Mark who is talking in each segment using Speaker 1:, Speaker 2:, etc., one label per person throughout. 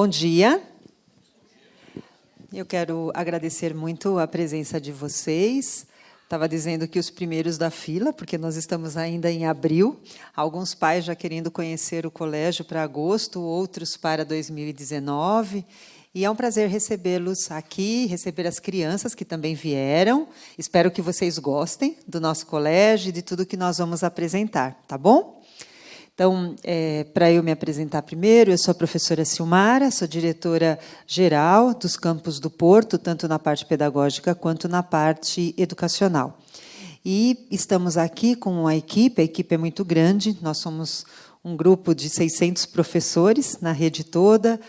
Speaker 1: Bom dia. Eu quero agradecer muito a presença de vocês. Estava dizendo que os primeiros da fila, porque nós estamos ainda em abril. Alguns pais já querendo conhecer o colégio para agosto, outros para 2019. E é um prazer recebê-los aqui, receber as crianças que também vieram. Espero que vocês gostem do nosso colégio e de tudo que nós vamos apresentar, tá bom? Então, para eu me apresentar primeiro, eu sou a professora Silmara, sou diretora-geral dos campos do Porto, tanto na parte pedagógica quanto na parte educacional. E estamos aqui com a equipe é muito grande, nós somos um grupo de 600 professores na rede toda,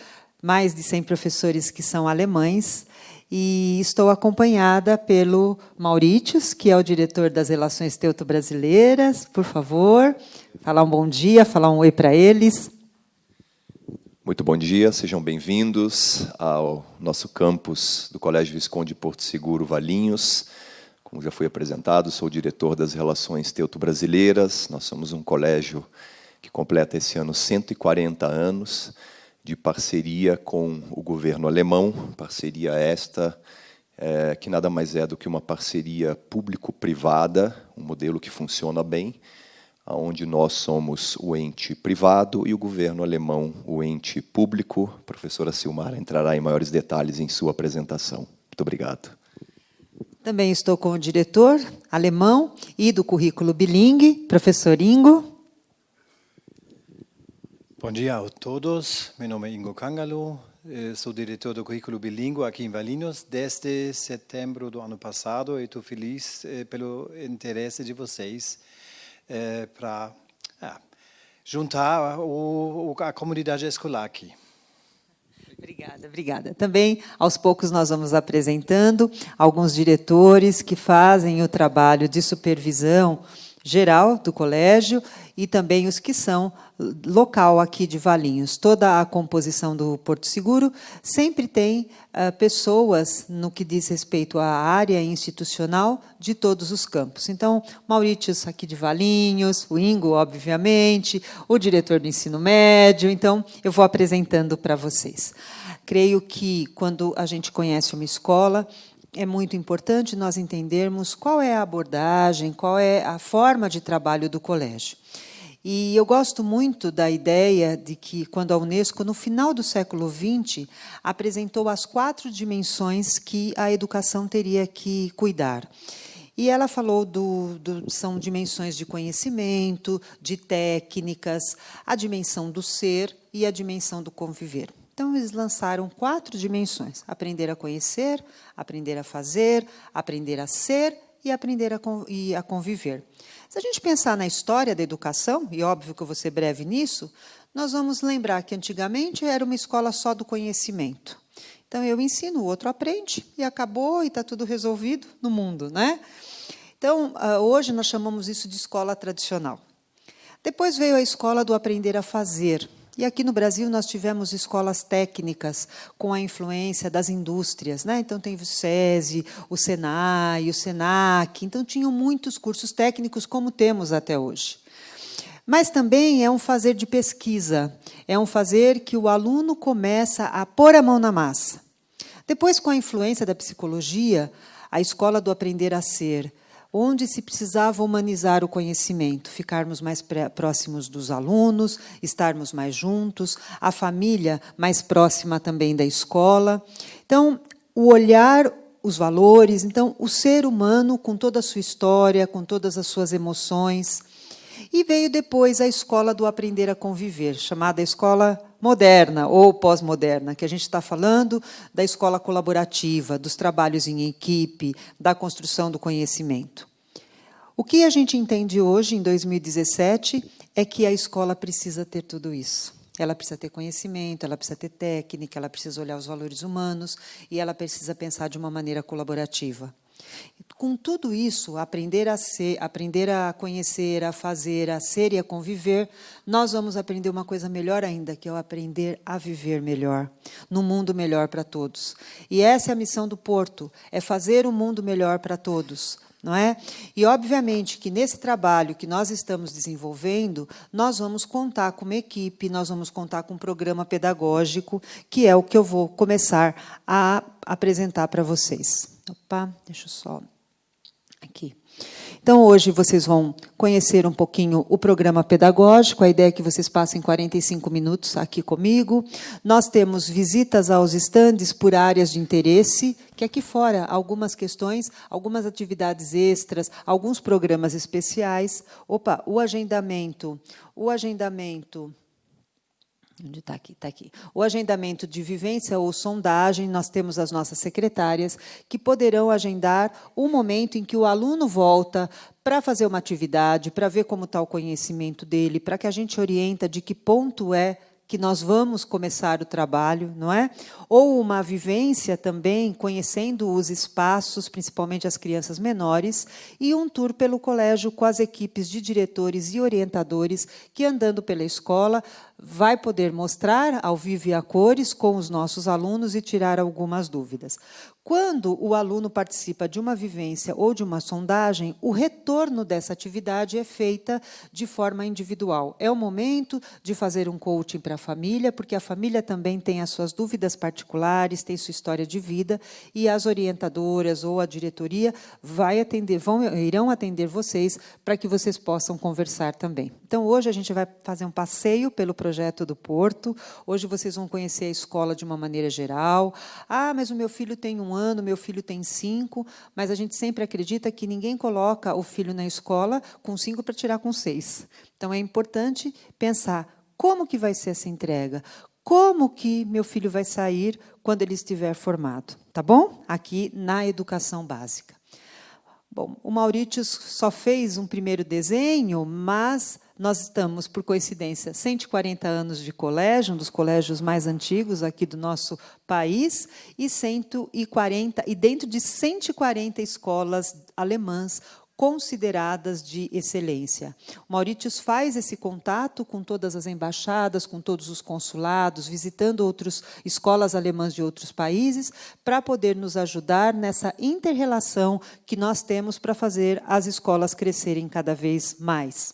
Speaker 1: mais de 100 professores que são alemães, e estou acompanhada pelo Mauritius, que é o diretor das Relações Teuto-Brasileiras. Por favor, falar um bom dia, falar um oi para eles.
Speaker 2: Muito bom dia, sejam bem-vindos ao nosso campus do Colégio Visconde Porto Seguro Valinhos. Como já foi apresentado, sou o diretor das Relações Teuto-Brasileiras. Nós somos um colégio que completa esse ano 140 anos, de parceria com o governo alemão, parceria esta que nada mais é do que uma parceria público-privada, um modelo que funciona bem, onde nós somos o ente privado e o governo alemão o ente público. A professora Silmara entrará em maiores detalhes em sua apresentação. Muito obrigado.
Speaker 1: Também estou com o diretor alemão e do currículo bilingue, professor Ingo.
Speaker 3: Bom dia a todos, meu nome é Ingo Kangalo, sou diretor do currículo bilíngue aqui em Valinhos desde setembro do ano passado e estou feliz pelo interesse de vocês para juntar a comunidade escolar aqui.
Speaker 1: Obrigada. Também, aos poucos, nós vamos apresentando alguns diretores que fazem o trabalho de supervisão geral do colégio e também os que são local aqui de Valinhos. Toda a composição do Porto Seguro sempre tem pessoas no que diz respeito à área institucional de todos os campos. Então, Mauritius aqui de Valinhos, o Ingo, obviamente, o diretor do ensino médio. Então, eu vou apresentando para vocês. Creio que, quando a gente conhece uma escola, é muito importante nós entendermos qual é a abordagem, qual é a forma de trabalho do colégio. E eu gosto muito da ideia de que, quando a Unesco, no final do século XX, apresentou as 4 dimensões que a educação teria que cuidar. E ela falou são dimensões de conhecimento, de técnicas, a dimensão do ser e a dimensão do conviver. Então, eles lançaram 4 dimensões: aprender a conhecer, aprender a fazer, aprender a ser e aprender a conviver. Se a gente pensar na história da educação, e óbvio que eu vou ser breve nisso, nós vamos lembrar que antigamente era uma escola só do conhecimento. Então, eu ensino, o outro aprende, e acabou, e está tudo resolvido no mundo, né? Então, hoje nós chamamos isso de escola tradicional. Depois veio a escola do aprender a fazer. E aqui no Brasil nós tivemos escolas técnicas com a influência das indústrias, né? Então tem o SESI, o SENAI, o SENAC, então tinham muitos cursos técnicos como temos até hoje. Mas também é um fazer de pesquisa, é um fazer que o aluno começa a pôr a mão na massa. Depois, com a influência da psicologia, a escola do aprender a ser, onde se precisava humanizar o conhecimento, ficarmos mais próximos dos alunos, estarmos mais juntos, a família mais próxima também da escola. Então, o olhar, os valores, então, o ser humano com toda a sua história, com todas as suas emoções. E veio depois a escola do aprender a conviver, chamada escola moderna ou pós-moderna, que a gente está falando da escola colaborativa, dos trabalhos em equipe, da construção do conhecimento. O que a gente entende hoje, em 2017, é que a escola precisa ter tudo isso. Ela precisa ter conhecimento, ela precisa ter técnica, ela precisa olhar os valores humanos e ela precisa pensar de uma maneira colaborativa. Com tudo isso, aprender a ser, aprender a conhecer, a fazer, a ser e a conviver, nós vamos aprender uma coisa melhor ainda, que é o aprender a viver melhor, num mundo melhor para todos. E essa é a missão do Porto, é fazer um mundo melhor para todos, não é? E, obviamente, que nesse trabalho que nós estamos desenvolvendo, nós vamos contar com uma equipe, nós vamos contar com um programa pedagógico, que é o que eu vou começar a apresentar para vocês. Opa, deixa eu só... Aqui. Então, hoje vocês vão conhecer um pouquinho o programa pedagógico, a ideia é que vocês passem 45 minutos aqui comigo. Nós temos visitas aos estandes por áreas de interesse, que aqui fora algumas questões, algumas atividades extras, alguns programas especiais. Opa, o agendamento... Onde está aqui? Está aqui. O agendamento de vivência ou sondagem, nós temos as nossas secretárias, que poderão agendar o momento em que o aluno volta para fazer uma atividade, para ver como está o conhecimento dele, para que a gente orienta de que ponto é que nós vamos começar o trabalho, não é? Ou uma vivência também, conhecendo os espaços, principalmente as crianças menores, e um tour pelo colégio com as equipes de diretores e orientadores que, andando pela escola, vai poder mostrar ao vivo e a cores com os nossos alunos e tirar algumas dúvidas. Quando o aluno participa de uma vivência ou de uma sondagem, o retorno dessa atividade é feita de forma individual. É o momento de fazer um coaching para a família, porque a família também tem as suas dúvidas particulares, tem sua história de vida, e as orientadoras ou a diretoria irão atender vocês para que vocês possam conversar também. Então, hoje a gente vai fazer um passeio pelo projeto do Porto. Hoje vocês vão conhecer a escola de uma maneira geral. Ah, mas o meu filho tem 1 ano, meu filho tem 5, mas a gente sempre acredita que ninguém coloca o filho na escola com 5 para tirar com 6. Então, é importante pensar como que vai ser essa entrega, como que meu filho vai sair quando ele estiver formado, tá bom? Aqui na educação básica. Bom, o Maurício só fez um primeiro desenho, mas nós estamos, por coincidência, 140 anos de colégio, um dos colégios mais antigos aqui do nosso país, e dentro de 140 escolas alemãs consideradas de excelência. O Maurício faz esse contato com todas as embaixadas, com todos os consulados, visitando outras escolas alemãs de outros países, para poder nos ajudar nessa inter-relação que nós temos para fazer as escolas crescerem cada vez mais.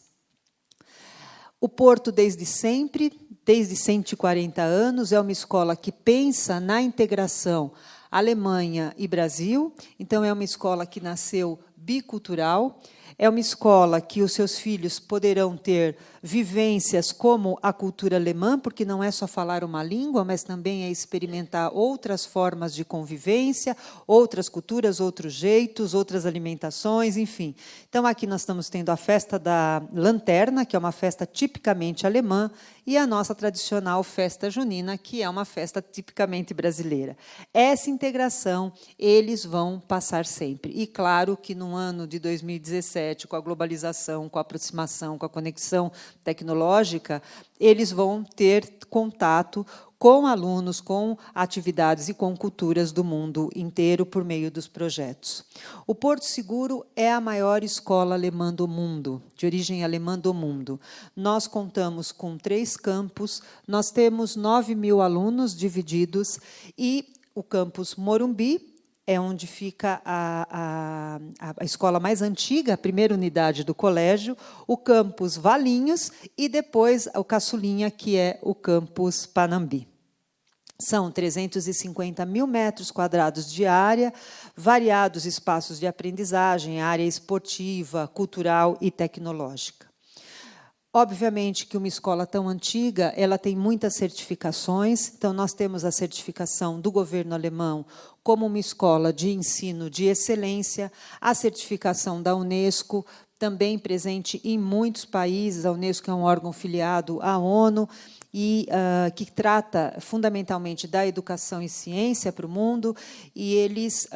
Speaker 1: O Porto, desde sempre, desde 140 anos, é uma escola que pensa na integração Alemanha e Brasil. Então, é uma escola que nasceu bicultural. É uma escola que os seus filhos poderão ter vivências como a cultura alemã, porque não é só falar uma língua, mas também é experimentar outras formas de convivência, outras culturas, outros jeitos, outras alimentações, enfim. Então, aqui nós estamos tendo a festa da lanterna, que é uma festa tipicamente alemã, e a nossa tradicional festa junina, que é uma festa tipicamente brasileira. Essa integração eles vão passar sempre. E, claro, que no ano de 2017, com a globalização, com a aproximação, com a conexão tecnológica, eles vão ter contato com alunos, com atividades e com culturas do mundo inteiro por meio dos projetos. O Porto Seguro é a maior escola alemã do mundo, de origem alemã do mundo. Nós contamos com 3 campos, nós temos 9.000 alunos divididos, e o campus Morumbi é onde fica a escola mais antiga, a primeira unidade do colégio, o campus Valinhos e depois o caçulinha, que é o campus Panambi. São 350.000 metros quadrados de área, variados espaços de aprendizagem, área esportiva, cultural e tecnológica. Obviamente que uma escola tão antiga, ela tem muitas certificações. Então, nós temos a certificação do governo alemão como uma escola de ensino de excelência, a certificação da Unesco, também presente em muitos países. A Unesco é um órgão filiado à ONU, e que trata fundamentalmente da educação e ciência para o mundo, e eles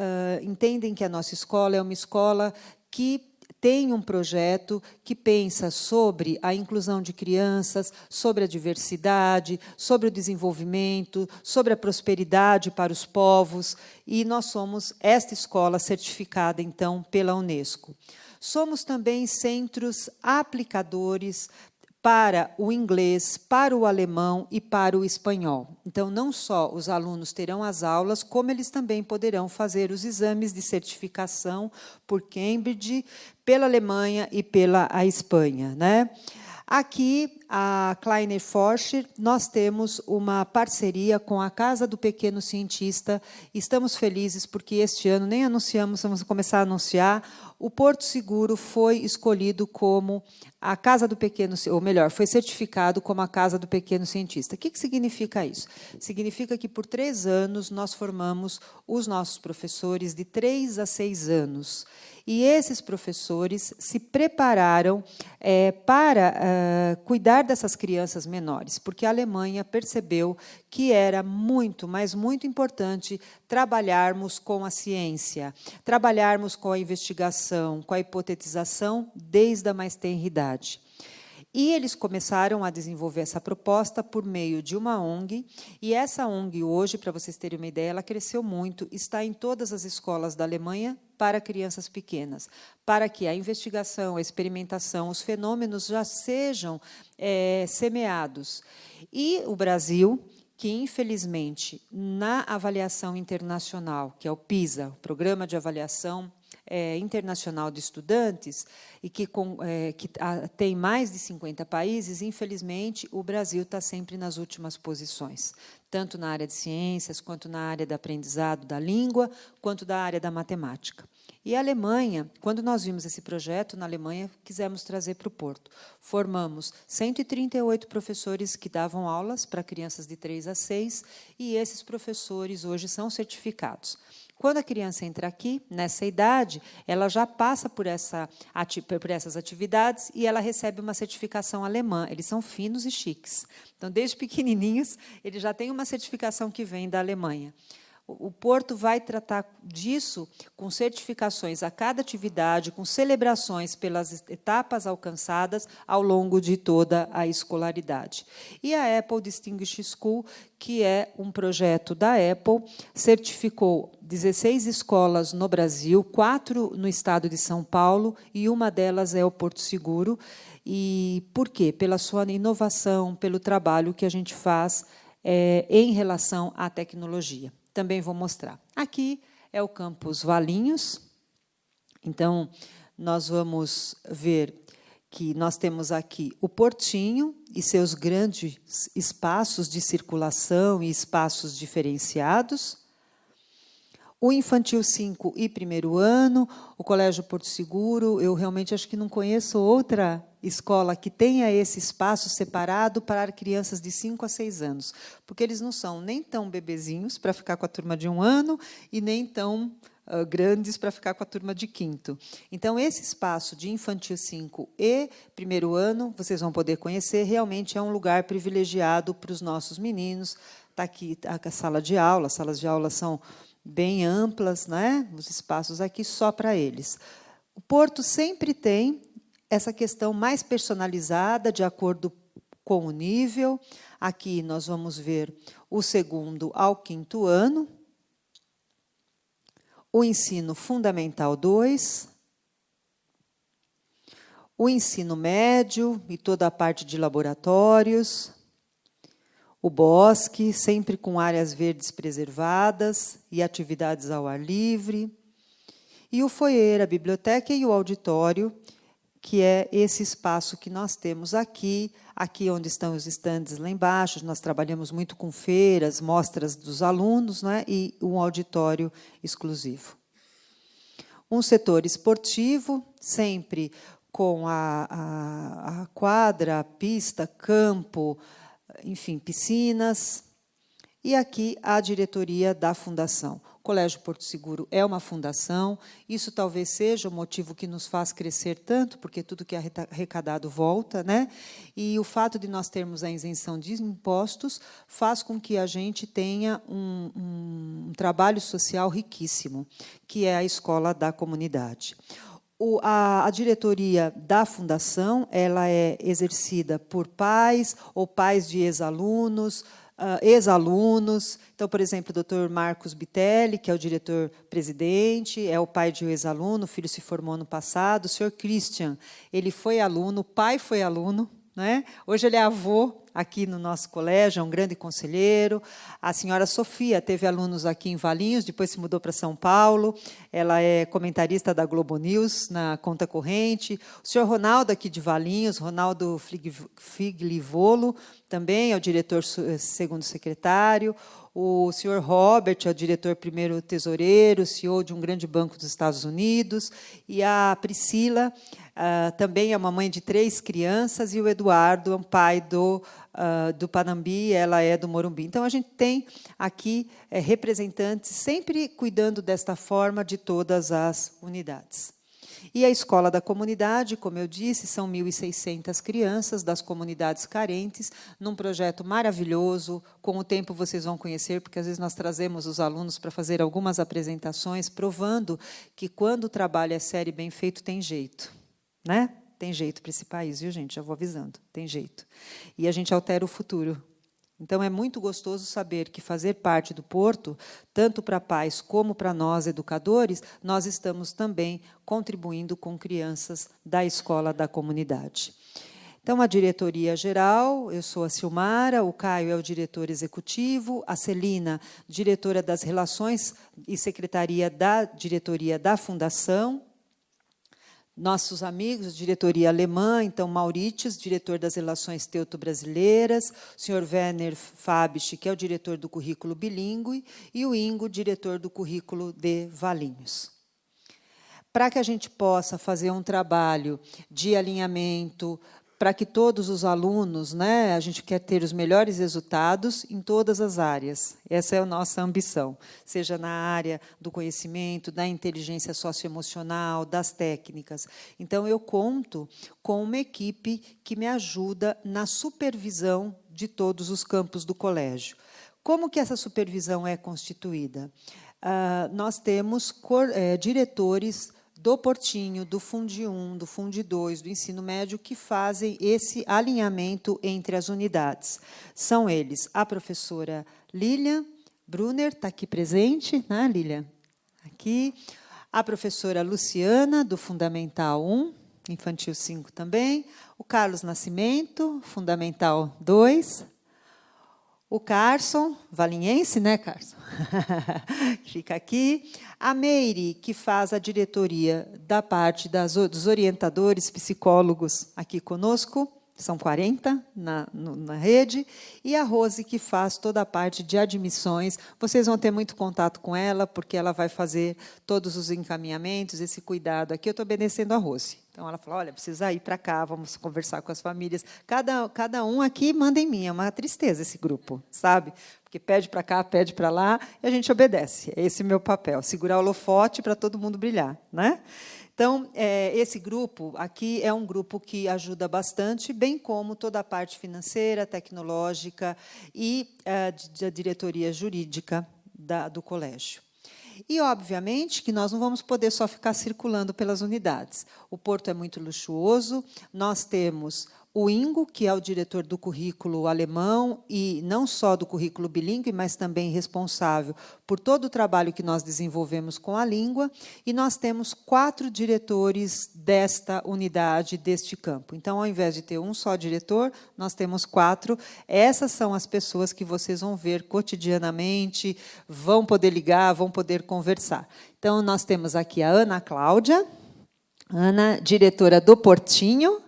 Speaker 1: entendem que a nossa escola é uma escola que tem um projeto que pensa sobre a inclusão de crianças, sobre a diversidade, sobre o desenvolvimento, sobre a prosperidade para os povos, e nós somos esta escola certificada, então, pela Unesco. Somos também centros aplicadores para o inglês, para o alemão e para o espanhol. Então, não só os alunos terão as aulas, como eles também poderão fazer os exames de certificação por Cambridge, pela Alemanha e pela Espanha, né? Aqui, a Kleiner Forscher, nós temos uma parceria com a Casa do Pequeno Cientista. Estamos felizes porque este ano nem anunciamos, vamos começar a anunciar. O Porto Seguro foi escolhido como a Casa do Pequeno, ou melhor, foi certificado como a Casa do Pequeno Cientista. O que significa isso? Significa que, por 3 anos, nós formamos os nossos professores de 3 a 6 anos. E esses professores se prepararam para cuidar dessas crianças menores, porque a Alemanha percebeu que era muito, mas muito importante trabalharmos com a ciência, trabalharmos com a investigação, com a hipotetização desde a mais tenra idade. E eles começaram a desenvolver essa proposta por meio de uma ONG, e essa ONG hoje, para vocês terem uma ideia, ela cresceu muito, está em todas as escolas da Alemanha para crianças pequenas, para que a investigação, a experimentação, os fenômenos já sejam semeados. E o Brasil, que, infelizmente, na avaliação internacional, que é o PISA, o Programa de Avaliação Internacional de Estudantes, e que tem mais de 50 países, infelizmente, o Brasil está sempre nas últimas posições, tanto na área de ciências, quanto na área do aprendizado da língua, quanto da área da matemática. E a Alemanha, quando nós vimos esse projeto na Alemanha, quisemos trazer para o Porto. Formamos 138 professores que davam aulas para crianças de 3 a 6, e esses professores hoje são certificados. Quando a criança entra aqui, nessa idade, ela já passa por essas atividades e ela recebe uma certificação alemã. Eles são finos e chiques. Então, desde pequenininhos, eles já têm uma certificação que vem da Alemanha. O Porto vai tratar disso com certificações a cada atividade, com celebrações pelas etapas alcançadas ao longo de toda a escolaridade. E a Apple Distinguished School, que é um projeto da Apple, certificou 16 escolas no Brasil, 4 no estado de São Paulo, e uma delas é o Porto Seguro. E por quê? Pela sua inovação, pelo trabalho que a gente faz em relação à tecnologia. Também vou mostrar. Aqui é o campus Valinhos. Então, nós vamos ver que nós temos aqui o Portinho e seus grandes espaços de circulação e espaços diferenciados. O Infantil 5 e 1º ano, o Colégio Porto Seguro, eu realmente acho que não conheço outra escola que tenha esse espaço separado para crianças de 5 a 6 anos, porque eles não são nem tão bebezinhos para ficar com a turma de 1 ano e nem tão grandes para ficar com a turma de 5º. Então, esse espaço de Infantil 5 e 1º ano, vocês vão poder conhecer, realmente é um lugar privilegiado para os nossos meninos. Está aqui a sala de aula, as salas de aula são bem amplas, né? Os espaços aqui só para eles. O Porto sempre tem essa questão mais personalizada, de acordo com o nível. Aqui nós vamos ver o 2º ao 5º ano, o ensino fundamental 2, o ensino médio e toda a parte de laboratórios, o bosque, sempre com áreas verdes preservadas e atividades ao ar livre, e o foyer, a biblioteca e o auditório, que é esse espaço que nós temos aqui onde estão os estandes lá embaixo. Nós trabalhamos muito com feiras, mostras dos alunos, né, e um auditório exclusivo. Um setor esportivo, sempre com a quadra, a pista, campo, enfim, piscinas. E aqui a diretoria da fundação. O Colégio Porto Seguro é uma fundação, isso talvez seja o motivo que nos faz crescer tanto, porque tudo que é arrecadado volta, né? E o fato de nós termos a isenção de impostos faz com que a gente tenha um trabalho social riquíssimo, que é a escola da comunidade. A diretoria da fundação ela é exercida por pais ou pais de ex-alunos, ex-alunos. Então, por exemplo, o Dr. Marcos Bitelli, que é o diretor-presidente, é o pai de um ex-aluno, o filho se formou ano passado. O senhor Christian, ele foi aluno, o pai foi aluno, né? Hoje ele é avô aqui no nosso colégio, é um grande conselheiro. A senhora Sofia teve alunos aqui em Valinhos, depois se mudou para São Paulo. Ela é comentarista da Globo News, na conta corrente. O senhor Ronaldo, aqui de Valinhos, Ronaldo Figlivolo, também é o diretor segundo secretário. O senhor Robert é o diretor primeiro tesoureiro, CEO de um grande banco dos Estados Unidos. E a Priscila também é uma mãe de 3 crianças, e o Eduardo é um pai do Panambi, ela é do Morumbi. Então, a gente tem aqui representantes sempre cuidando desta forma de todas as unidades. E a Escola da Comunidade, como eu disse, são 1.600 crianças das comunidades carentes, num projeto maravilhoso. Com o tempo vocês vão conhecer, porque às vezes nós trazemos os alunos para fazer algumas apresentações, provando que quando o trabalho é sério e bem feito, tem jeito, né? Tem jeito para esse país, viu, gente? Já vou avisando, tem jeito. E a gente altera o futuro. Então, é muito gostoso saber que fazer parte do Porto, tanto para pais como para nós, educadores, nós estamos também contribuindo com crianças da Escola da Comunidade. Então, a diretoria geral, eu sou a Silmara, o Caio é o diretor executivo, a Celina, diretora das Relações e Secretaria da Diretoria da Fundação. Nossos amigos, diretoria alemã, então, Mauritius, diretor das Relações Teuto-Brasileiras, o senhor Werner Fabich, que é o diretor do currículo bilíngue, e o Ingo, diretor do currículo de Valinhos. Para que a gente possa fazer um trabalho de alinhamento, para que todos os alunos, né, a gente quer ter os melhores resultados em todas as áreas. Essa é a nossa ambição, seja na área do conhecimento, da inteligência socioemocional, das técnicas. Então, eu conto com uma equipe que me ajuda na supervisão de todos os campos do colégio. Como que essa supervisão é constituída? Nós temos diretores do Portinho, do Fundi 1, do Fundi 2, do ensino médio, que fazem esse alinhamento entre as unidades. São eles a professora Lilian Brunner, está aqui presente, né, Lilian? Aqui. A professora Luciana, do Fundamental 1, Infantil 5 também. O Carlos Nascimento, Fundamental 2. O Carson, valinhense, né, Carson? Fica aqui. A Meire, que faz a diretoria da parte dos orientadores, psicólogos aqui conosco, são 40 na rede, e a Rose, que faz toda a parte de admissões. Vocês vão ter muito contato com ela, porque ela vai fazer todos os encaminhamentos, esse cuidado aqui. Eu estou obedecendo a Rose. Então, ela falou, olha, precisa ir para cá, vamos conversar com as famílias. Cada um aqui manda em mim, é uma tristeza esse grupo, sabe? Porque pede para cá, pede para lá, e a gente obedece. É esse o meu papel, segurar o holofote para todo mundo brilhar, né? Então, esse grupo aqui é um grupo que ajuda bastante, bem como toda a parte financeira, tecnológica e da diretoria jurídica do colégio. E, obviamente, que nós não vamos poder só ficar circulando pelas unidades. O Porto é muito luxuoso, nós temos o Ingo, que é o diretor do currículo alemão, e não só do currículo bilíngue, mas também responsável por todo o trabalho que nós desenvolvemos com a língua, e nós temos 4 diretores desta unidade, deste campo. Então, ao invés de ter um só diretor, nós temos 4. Essas são as pessoas que vocês vão ver cotidianamente, vão poder ligar, vão poder conversar. Então, nós temos aqui a Ana Cláudia, Ana, diretora do Portinho,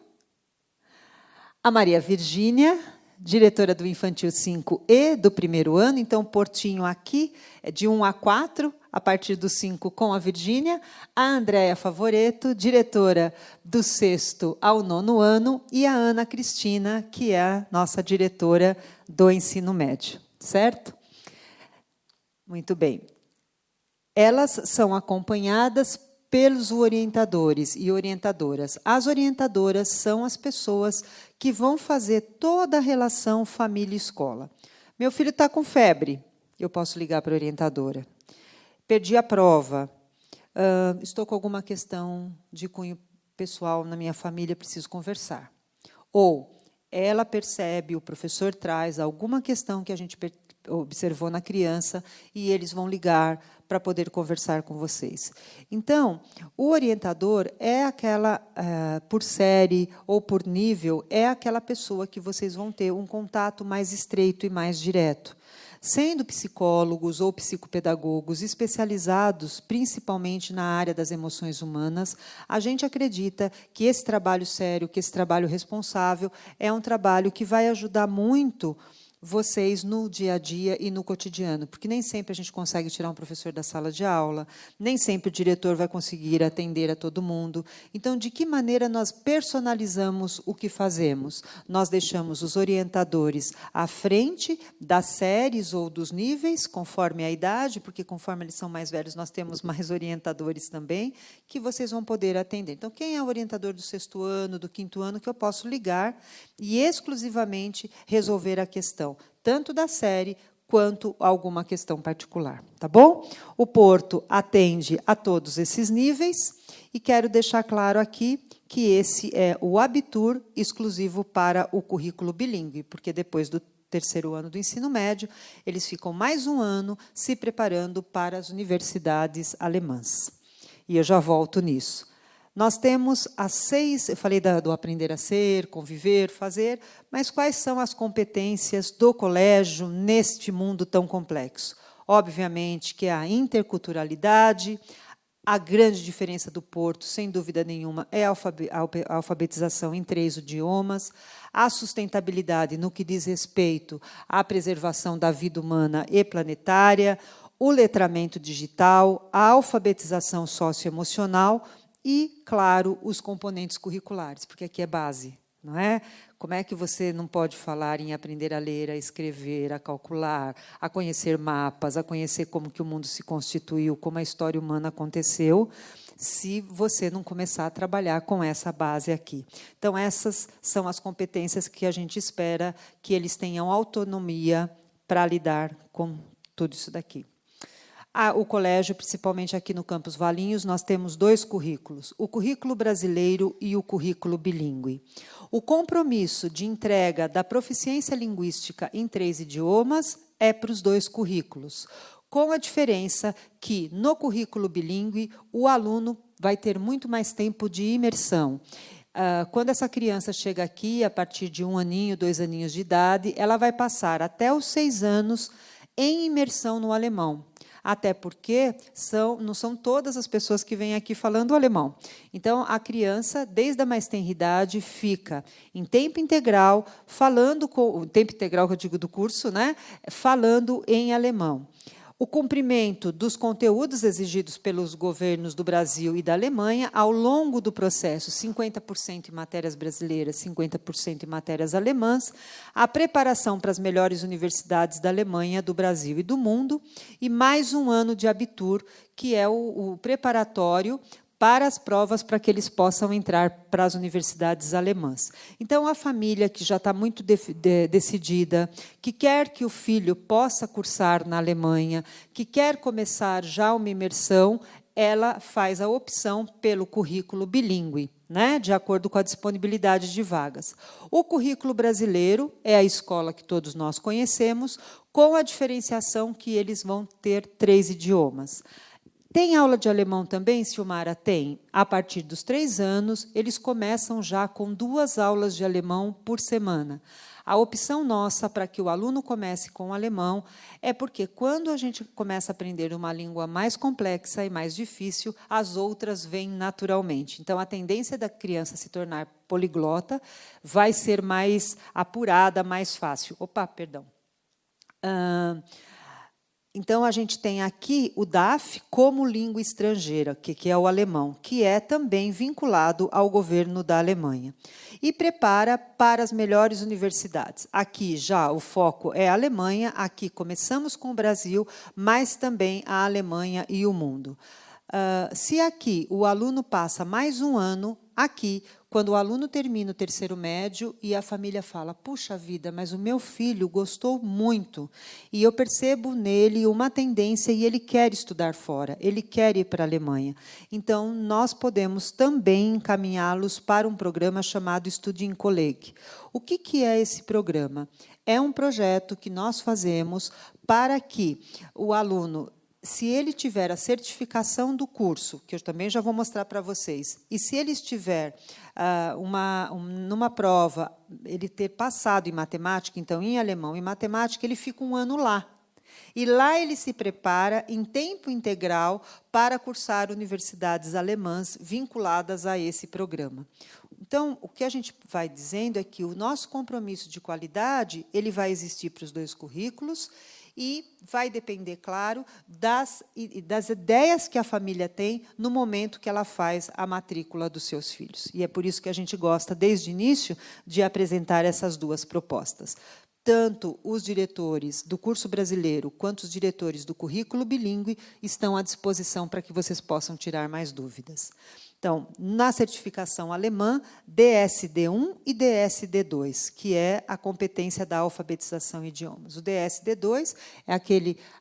Speaker 1: a Maria Virgínia, diretora do Infantil 5 e do primeiro ano, então, Portinho aqui é de 1 a 4, a partir do 5 com a Virgínia, a Andréia Favoreto, diretora do 6º ao 9º ano, e a Ana Cristina, que é a nossa diretora do ensino médio, certo? Muito bem. Elas são acompanhadas pelos orientadores e orientadoras. As orientadoras são as pessoas que vão fazer toda a relação família-escola. Meu filho está com febre, eu posso ligar para a orientadora. Perdi a prova, estou com alguma questão de cunho pessoal na minha família, preciso conversar. Ou ela percebe, o professor traz alguma questão que a gente observou na criança, e eles vão ligar para poder conversar com vocês. Então, o orientador é aquela, por série ou por nível, é aquela pessoa que vocês vão ter um contato mais estreito e mais direto. Sendo psicólogos ou psicopedagogos especializados, principalmente na área das emoções humanas, a gente acredita que esse trabalho sério, que esse trabalho responsável, é um trabalho que vai ajudar muito vocês no dia a dia e no cotidiano, porque nem sempre a gente consegue tirar um professor da sala de aula, nem sempre o diretor vai conseguir atender a todo mundo. Então, de que maneira nós personalizamos o que fazemos? Nós deixamos os orientadores à frente das séries ou dos níveis, conforme a idade, porque conforme eles são mais velhos, nós temos mais orientadores também, que vocês vão poder atender. Então, quem é o orientador do 6º ano, do 5º ano, que eu posso ligar e exclusivamente resolver a questão, tanto da série quanto alguma questão particular, tá bom? O Porto atende a todos esses níveis e quero deixar claro aqui que esse é o Abitur exclusivo para o currículo bilíngue, porque depois do 3º ano do ensino médio, eles ficam mais um ano se preparando para as universidades alemãs. E eu já volto nisso. Nós temos as 6, eu falei do aprender a ser, conviver, fazer, mas quais são as competências do colégio neste mundo tão complexo? Obviamente que a interculturalidade, a grande diferença do Porto, sem dúvida nenhuma, é a alfabetização em 3 idiomas, a sustentabilidade no que diz respeito à preservação da vida humana e planetária, o letramento digital, a alfabetização socioemocional, e, claro, os componentes curriculares, porque aqui é base, não é? Como é que você não pode falar em aprender a ler, a escrever, a calcular, a conhecer mapas, a conhecer como que o mundo se constituiu, como a história humana aconteceu, se você não começar a trabalhar com essa base aqui. Então, essas são as competências que a gente espera que eles tenham autonomia para lidar com tudo isso daqui. O colégio, principalmente aqui no Campus Valinhos, nós temos 2 currículos, o currículo brasileiro e o currículo bilíngue. O compromisso de entrega da proficiência linguística em 3 idiomas é para os 2 currículos, com a diferença que, no currículo bilíngue, o aluno vai ter muito mais tempo de imersão. Quando essa criança chega aqui, a partir de 1 aninho, 2 aninhos de idade, ela vai passar até os 6 anos em imersão no alemão. Até porque não são todas as pessoas que vêm aqui falando alemão. Então, a criança, desde a mais tenra idade, fica em tempo integral, tempo integral que eu digo do curso, né? Falando em alemão. O cumprimento dos conteúdos exigidos pelos governos do Brasil e da Alemanha, ao longo do processo, 50% em matérias brasileiras, 50% em matérias alemãs, a preparação para as melhores universidades da Alemanha, do Brasil e do mundo, e mais um ano de Abitur, que é o preparatório para as provas para que eles possam entrar para as universidades alemãs. Então, a família que já está muito decidida, que quer que o filho possa cursar na Alemanha, que quer começar já uma imersão, ela faz a opção pelo currículo bilíngue, né, de acordo com a disponibilidade de vagas. O currículo brasileiro é a escola que todos nós conhecemos, com a diferenciação que eles vão ter 3 idiomas. Tem aula de alemão também, Silmara? Tem. A partir dos 3 anos, eles começam já com 2 aulas de alemão por semana. A opção nossa para que o aluno comece com o alemão é porque, quando a gente começa a aprender uma língua mais complexa e mais difícil, as outras vêm naturalmente. Então, a tendência da criança se tornar poliglota vai ser mais apurada, mais fácil. Opa, perdão. Então, a gente tem aqui o DAF como língua estrangeira, que é o alemão, que é também vinculado ao governo da Alemanha. E prepara para as melhores universidades. Aqui já o foco é a Alemanha, aqui começamos com o Brasil, mas também a Alemanha e o mundo. Se aqui o aluno passa mais um ano, aqui, quando o aluno termina o terceiro médio e a família fala, puxa vida, mas o meu filho gostou muito, e eu percebo nele uma tendência e ele quer estudar fora, ele quer ir para a Alemanha. Então, nós podemos também encaminhá-los para um programa chamado Studienkolleg. O que é esse programa? É um projeto que nós fazemos para que o aluno, se ele tiver a certificação do curso, que eu também já vou mostrar para vocês, e se ele estiver numa prova, ele ter passado em matemática, então, em alemão e matemática, ele fica um ano lá. E lá ele se prepara em tempo integral para cursar universidades alemãs vinculadas a esse programa. Então, o que a gente vai dizendo é que o nosso compromisso de qualidade ele vai existir para os dois currículos e vai depender, claro, das ideias que a família tem no momento que ela faz a matrícula dos seus filhos. E é por isso que a gente gosta, desde o início, de apresentar essas duas propostas. Tanto os diretores do curso brasileiro quanto os diretores do currículo bilíngue estão à disposição para que vocês possam tirar mais dúvidas. Então, na certificação alemã, DSD1 e DSD2, que é a competência da alfabetização em idiomas. O DSD2 é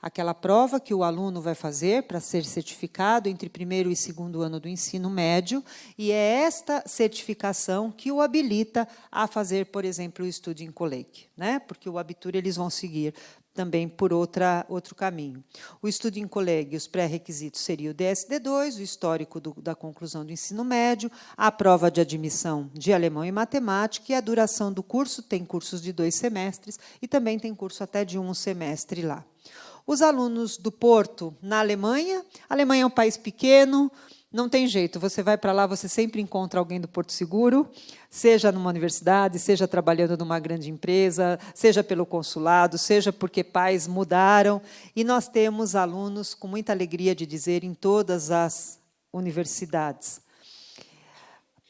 Speaker 1: aquela prova que o aluno vai fazer para ser certificado entre primeiro e segundo ano do ensino médio, e é esta certificação que o habilita a fazer, por exemplo, o Studienkolleg, né? Porque o Abitur eles vão seguir também por outro caminho. O Studienkolleg, os pré-requisitos seriam o DSD2, o histórico da conclusão do ensino médio, a prova de admissão de alemão e matemática, e a duração do curso, tem cursos de 2 semestres, e também tem curso até de 1 semestre lá. Os alunos do Porto, na Alemanha, a Alemanha é um país pequeno, não tem jeito, você vai para lá, você sempre encontra alguém do Porto Seguro, seja numa universidade, seja trabalhando numa grande empresa, seja pelo consulado, seja porque pais mudaram. E nós temos alunos, com muita alegria de dizer, em todas as universidades.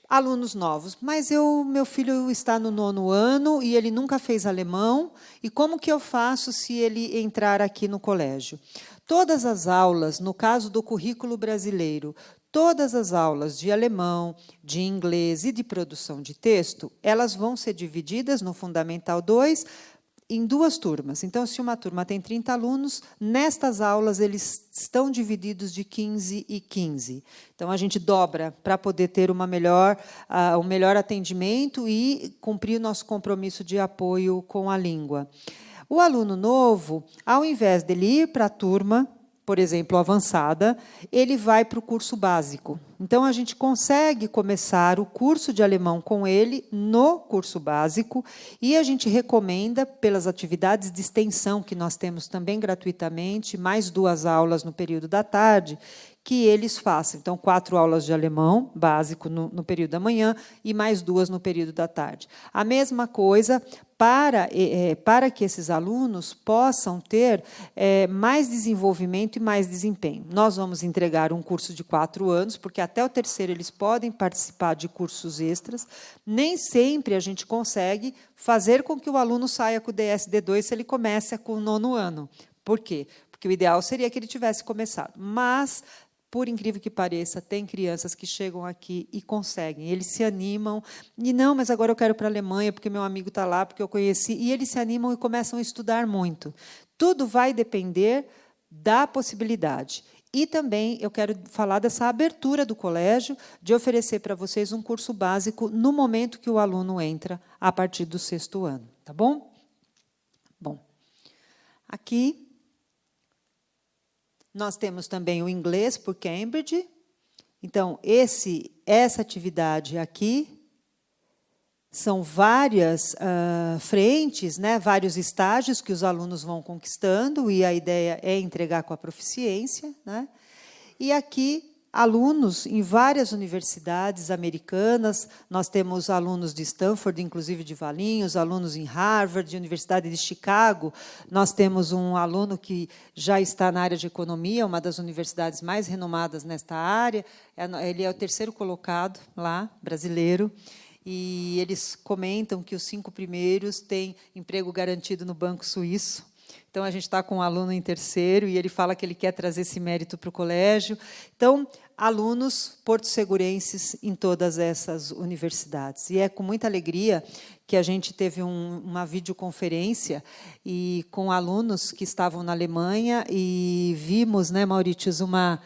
Speaker 1: Alunos novos, mas meu filho está no 9º ano e ele nunca fez alemão, e como que eu faço se ele entrar aqui no colégio? Todas as aulas, no caso do currículo brasileiro, todas as aulas de alemão, de inglês e de produção de texto, elas vão ser divididas no Fundamental 2 em 2 turmas. Então, se uma turma tem 30 alunos, nestas aulas eles estão divididos de 15 e 15. Então, a gente dobra para poder ter um melhor atendimento e cumprir o nosso compromisso de apoio com a língua. O aluno novo, ao invés dele ir para a turma, por exemplo, avançada, ele vai para o curso básico. Então, a gente consegue começar o curso de alemão com ele no curso básico e a gente recomenda, pelas atividades de extensão que nós temos também gratuitamente, mais 2 aulas no período da tarde, que eles façam. Então, 4 aulas de alemão básico no período da manhã e mais 2 no período da tarde. A mesma coisa para que esses alunos possam ter mais desenvolvimento e mais desempenho. Nós vamos entregar um curso de 4 anos, porque até o terceiro eles podem participar de cursos extras. Nem sempre a gente consegue fazer com que o aluno saia com o DSD2 se ele começa com o 9º ano. Por quê? Porque o ideal seria que ele tivesse começado. Mas, por incrível que pareça, tem crianças que chegam aqui e conseguem. Eles se animam. E não, mas agora eu quero ir para a Alemanha, porque meu amigo está lá, porque eu conheci. E eles se animam e começam a estudar muito. Tudo vai depender da possibilidade. E também eu quero falar dessa abertura do colégio de oferecer para vocês um curso básico no momento que o aluno entra, a partir do 6º ano. Tá bom? Bom, aqui nós temos também o inglês por Cambridge. Então, essa atividade aqui são várias frentes, né, vários estágios que os alunos vão conquistando, e a ideia é entregar com a proficiência, né? E aqui, alunos em várias universidades americanas, nós temos alunos de Stanford, inclusive de Valinhos, alunos em Harvard, Universidade de Chicago, nós temos um aluno que já está na área de economia, uma das universidades mais renomadas nesta área, ele é o 3º colocado lá, brasileiro, e eles comentam que os 5 primeiros têm emprego garantido no Banco Suíço. Então, a gente está com um aluno em 3º e ele fala que ele quer trazer esse mérito para o colégio. Então, alunos porto-segurenses em todas essas universidades. E é com muita alegria que a gente teve uma videoconferência e com alunos que estavam na Alemanha e vimos, né, Mauritius, uma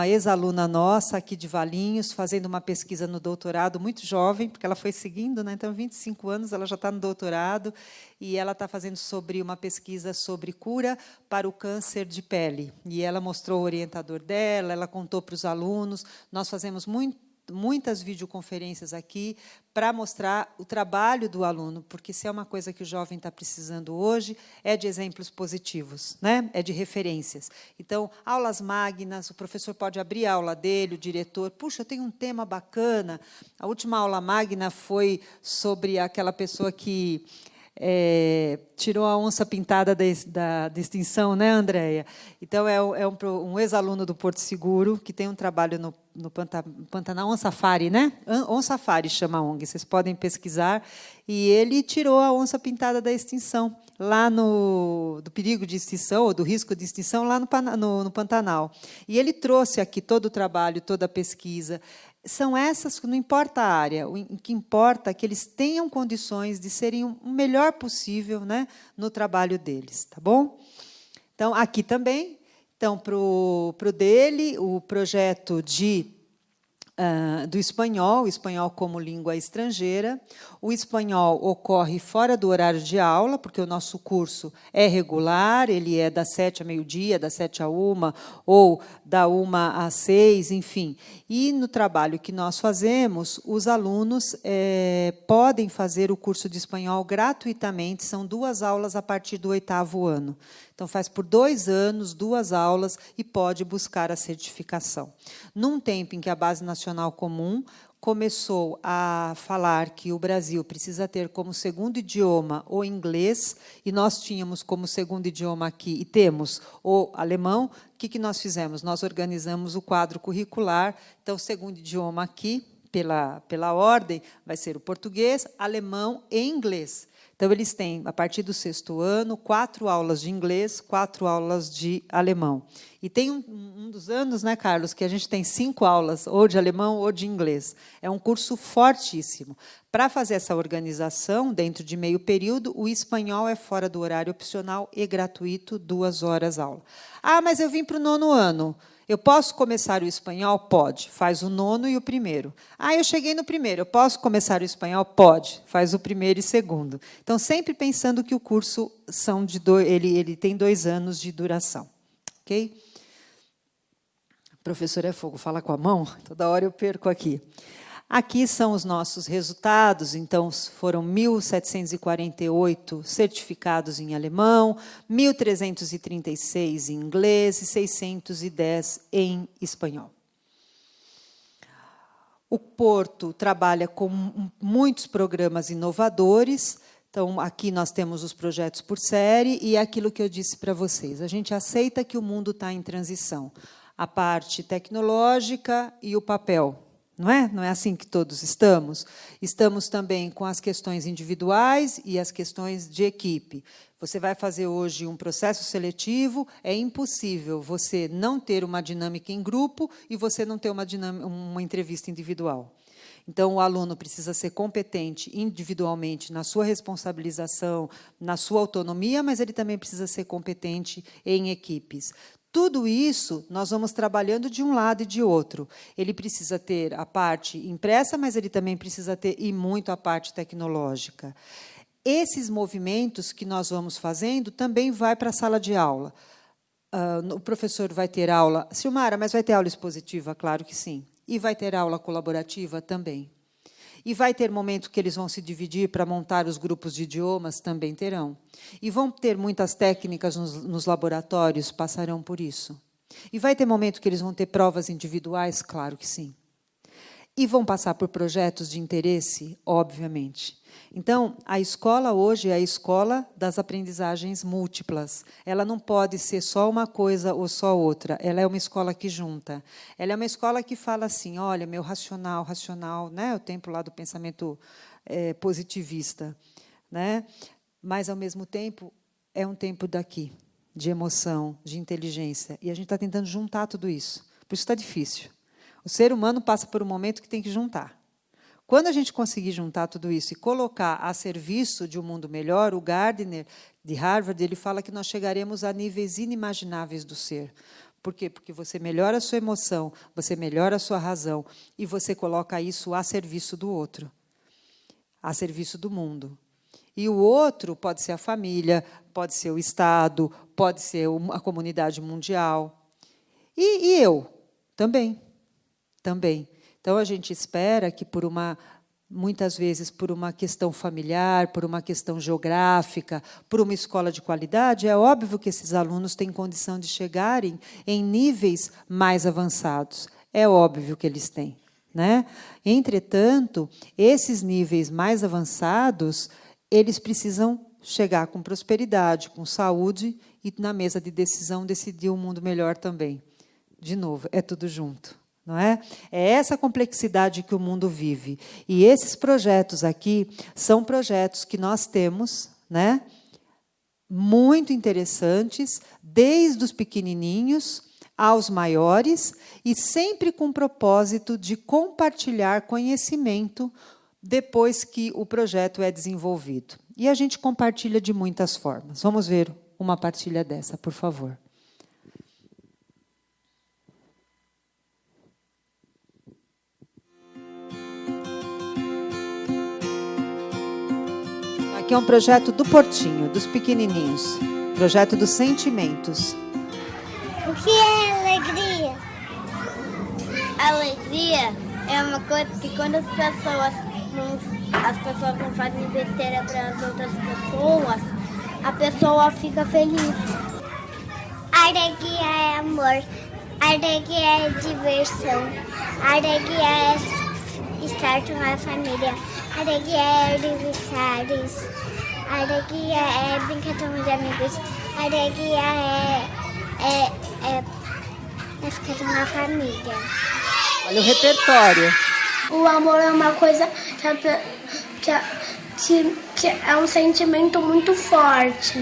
Speaker 1: ex-aluna nossa aqui de Valinhos fazendo uma pesquisa no doutorado, muito jovem, porque ela foi seguindo, né, então, 25 anos, ela já está no doutorado, e ela está fazendo uma pesquisa sobre cura para o câncer de pele. E ela mostrou o orientador dela, ela contou para os alunos, nós fazemos muitas videoconferências aqui para mostrar o trabalho do aluno, porque se é uma coisa que o jovem está precisando hoje, é de exemplos positivos, né? É de referências. Então, aulas magnas, o professor pode abrir a aula dele, o diretor, puxa, eu tenho um tema bacana. A última aula magna foi sobre aquela pessoa que tirou a onça pintada da extinção, né, Andréia? Então, é um ex-aluno do Porto Seguro, que tem um trabalho no Pantanal, On Safari, né? On Safari chama a ONG, vocês podem pesquisar. E ele tirou a onça pintada da extinção, lá do perigo de extinção, ou do risco de extinção, lá no Pantanal. E ele trouxe aqui todo o trabalho, toda a pesquisa. São essas, não importa a área, o que importa é que eles tenham condições de serem o melhor possível, né, no trabalho deles, tá bom? Então, aqui também, então, para o dele, o projeto do espanhol como língua estrangeira. O espanhol ocorre fora do horário de aula, porque o nosso curso é regular, ele é das 7 a meio-dia, das 7 a 1, ou da 1 às 6, enfim. E, no trabalho que nós fazemos, os alunos podem fazer o curso de espanhol gratuitamente, são 2 aulas a partir do 8º ano. Então, faz por 2 anos, 2 aulas, e pode buscar a certificação. Num tempo em que a Base Nacional Comum começou a falar que o Brasil precisa ter como segundo idioma o inglês, e nós tínhamos como segundo idioma aqui, e temos o alemão, o que nós fizemos? Nós organizamos o quadro curricular, então, o segundo idioma aqui, pela ordem, vai ser o português, alemão e inglês. Então, eles têm, a partir do 6º ano, 4 aulas de inglês, 4 aulas de alemão. E tem um dos anos, né, Carlos, que a gente tem 5 aulas, ou de alemão ou de inglês. É um curso fortíssimo. Para fazer essa organização, dentro de meio período, o espanhol é fora do horário opcional e gratuito, 2 horas aula. Ah, mas eu vim para o 9º ano. Eu posso começar o espanhol? Pode. Faz o 9º e o 1º. Ah, eu cheguei no 1º. Eu posso começar o espanhol? Pode. Faz o 1º e 2º. Então, sempre pensando que o curso ele tem 2 anos de duração. Ok? Professor é fogo, fala com a mão. Toda hora eu perco aqui. Aqui são os nossos resultados, então, foram 1.748 certificados em alemão, 1.336 em inglês e 610 em espanhol. O Porto trabalha com muitos programas inovadores, então, aqui nós temos os projetos por série, e é aquilo que eu disse para vocês, a gente aceita que o mundo está em transição, a parte tecnológica e o papel. Não é? Não é assim que todos estamos? Estamos também com as questões individuais e as questões de equipe. Você vai fazer hoje um processo seletivo, é impossível você não ter uma dinâmica em grupo e você não ter uma entrevista individual. Então, o aluno precisa ser competente individualmente na sua responsabilização, na sua autonomia, mas ele também precisa ser competente em equipes. Tudo isso nós vamos trabalhando de um lado e de outro. Ele precisa ter a parte impressa, mas ele também precisa ter, e muito, a parte tecnológica. Esses movimentos que nós vamos fazendo também vai para a sala de aula. O professor vai ter aula... Silmara, mas vai ter aula expositiva? Claro que sim. E vai ter aula colaborativa também. E vai ter momento que eles vão se dividir para montar os grupos de idiomas, também terão. E vão ter muitas técnicas nos laboratórios, passarão por isso. E vai ter momento que eles vão ter provas individuais? Claro que sim. E vão passar por projetos de interesse? Obviamente. Então, a escola hoje é a escola das aprendizagens múltiplas. Ela não pode ser só uma coisa ou só outra. Ela é uma escola que junta. Ela é uma escola que fala assim, olha, meu racional, né? O tempo lá do pensamento positivista, né? Mas, ao mesmo tempo, é um tempo daqui, de emoção, de inteligência. E a gente está tentando juntar tudo isso. Por isso está difícil. O ser humano passa por um momento que tem que juntar. Quando a gente conseguir juntar tudo isso e colocar a serviço de um mundo melhor, o Gardner, de Harvard, ele fala que nós chegaremos a níveis inimagináveis do ser. Por quê? Porque você melhora a sua emoção, você melhora a sua razão, e você coloca isso a serviço do outro, a serviço do mundo. E o outro pode ser a família, pode ser o Estado, pode ser a comunidade mundial. E eu também. Também. Então, a gente espera que, muitas vezes, por uma questão familiar, por uma questão geográfica, por uma escola de qualidade, é óbvio que esses alunos têm condição de chegarem em níveis mais avançados. É óbvio que eles têm, né? Entretanto, esses níveis mais avançados, eles precisam chegar com prosperidade, com saúde e, na mesa de decisão, decidir um mundo melhor também. De novo, é tudo junto. Não é? É essa complexidade que o mundo vive. E esses projetos aqui são projetos que nós temos, né, muito interessantes, desde os pequenininhos aos maiores, e sempre com o propósito de compartilhar conhecimento depois que o projeto é desenvolvido. E a gente compartilha de muitas formas. Vamos ver uma partilha dessa, por favor. Aqui é um projeto do Portinho, dos pequenininhos. Projeto dos sentimentos.
Speaker 4: O que é alegria? Alegria é uma coisa que quando as pessoas não fazem besteira para as outras pessoas, a pessoa fica feliz. Alegria é amor. Alegria é diversão. Alegria é estar com a família. Alegria é aniversários. Alegria é brincar com os amigos. Alegria é ficar com a família.
Speaker 1: Olha o repertório.
Speaker 5: O amor é uma coisa que é um sentimento muito forte.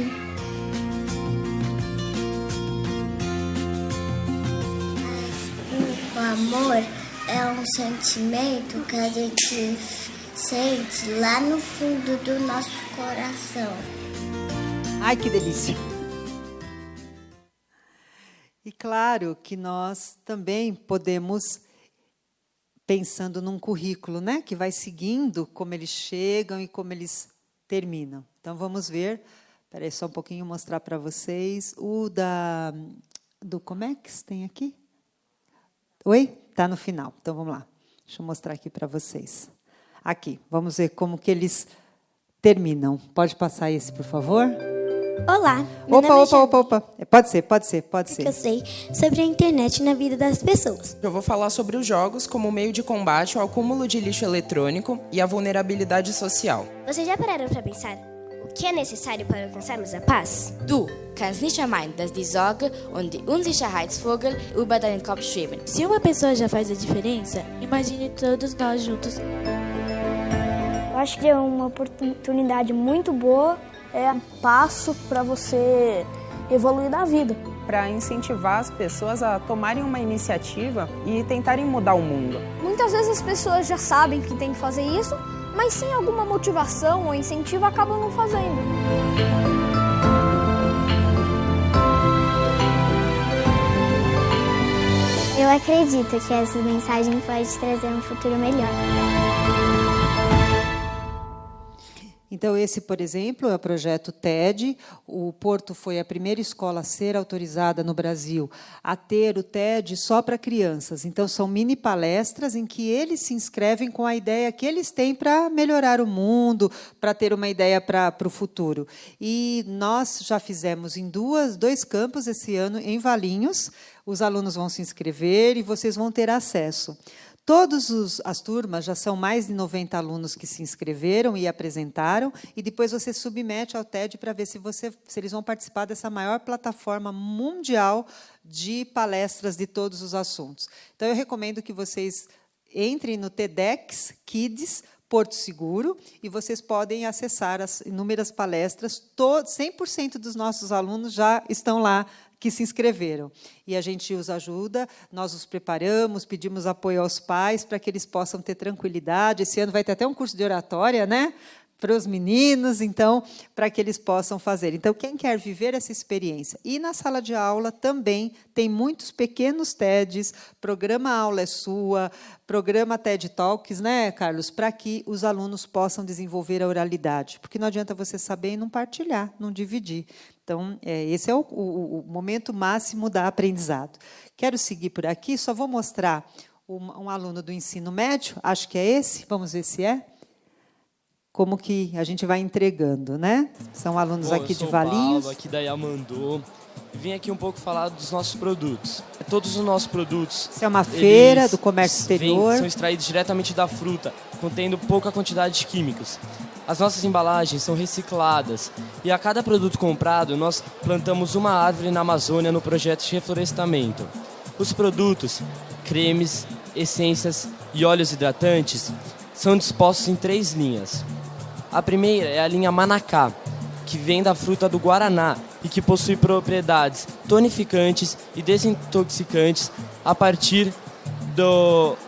Speaker 4: O amor é um sentimento que a gente sente lá no fundo do nosso coração.
Speaker 1: Ai, que delícia! E claro que nós também podemos, pensando num currículo, né, que vai seguindo como eles chegam e como eles terminam. Então, vamos ver. Espera aí só um pouquinho, mostrar para vocês. Do Comex tem aqui? Oi? Está no final. Então, vamos lá. Deixa eu mostrar aqui para vocês. Aqui, vamos ver como que eles terminam. Pode passar esse, por favor?
Speaker 6: Olá.
Speaker 1: Opa. Pode ser.
Speaker 6: Eu sei sobre a internet na vida das pessoas.
Speaker 7: Eu vou falar sobre os jogos como meio de combate ao acúmulo de lixo eletrônico e à vulnerabilidade social.
Speaker 6: Vocês já pararam para pensar o que é necessário para alcançarmos a paz?
Speaker 8: Du kannst nicht vermeiden, dass die Sorge und die Unsicherheitsvogel über deinen Kopf schweben.
Speaker 9: Se uma pessoa já faz a diferença, imagine todos nós juntos.
Speaker 5: Eu acho que é uma oportunidade muito boa, é um passo para você evoluir na vida.
Speaker 10: Para incentivar as pessoas a tomarem uma iniciativa e tentarem mudar o mundo.
Speaker 5: Muitas vezes as pessoas já sabem que tem que fazer isso, mas sem alguma motivação ou incentivo acabam não fazendo.
Speaker 4: Eu acredito que essa mensagem pode trazer um futuro melhor.
Speaker 1: Então, esse, por exemplo, é o projeto TED. O Porto foi a primeira escola a ser autorizada no Brasil a ter o TED só para crianças. Então, são mini palestras em que eles se inscrevem com a ideia que eles têm para melhorar o mundo, para ter uma ideia para o futuro. E nós já fizemos em dois campos esse ano, em Valinhos. Os alunos vão se inscrever e vocês vão ter acesso. Todas as turmas, já são mais de 90 alunos que se inscreveram e apresentaram, e depois você submete ao TED para ver se eles vão participar dessa maior plataforma mundial de palestras de todos os assuntos. Então, eu recomendo que vocês entrem no TEDx Kids Porto Seguro, e vocês podem acessar as inúmeras palestras. 100% dos nossos alunos já estão lá, que se inscreveram. E a gente os ajuda, nós os preparamos, pedimos apoio aos pais para que eles possam ter tranquilidade. Esse ano vai ter até um curso de oratória, né? Para os meninos, então, para que eles possam fazer. Então, quem quer viver essa experiência? E na sala de aula também tem muitos pequenos TEDs, programa Aula é Sua, programa TED Talks, né, Carlos? Para que os alunos possam desenvolver a oralidade. Porque não adianta você saber e não partilhar, não dividir. Então, esse é o momento máximo da aprendizado. Quero seguir por aqui, só vou mostrar um aluno do ensino médio, acho que é esse, vamos ver se é. Como que a gente vai entregando, né? São alunos aqui de Valinhos.
Speaker 11: Eu sou o Paulo, aqui da Yamandô. Vim aqui um pouco falar dos nossos produtos. Todos os nossos produtos...
Speaker 1: Isso é uma feira do comércio exterior.
Speaker 11: São extraídos diretamente da fruta, contendo pouca quantidade de químicos. As nossas embalagens são recicladas. E a cada produto comprado, nós plantamos uma árvore na Amazônia no projeto de reflorestamento. Os produtos, cremes, essências e óleos hidratantes, são dispostos em 3 linhas. A primeira é a linha Manacá, que vem da fruta do guaraná e que possui propriedades tonificantes e desintoxicantes a partir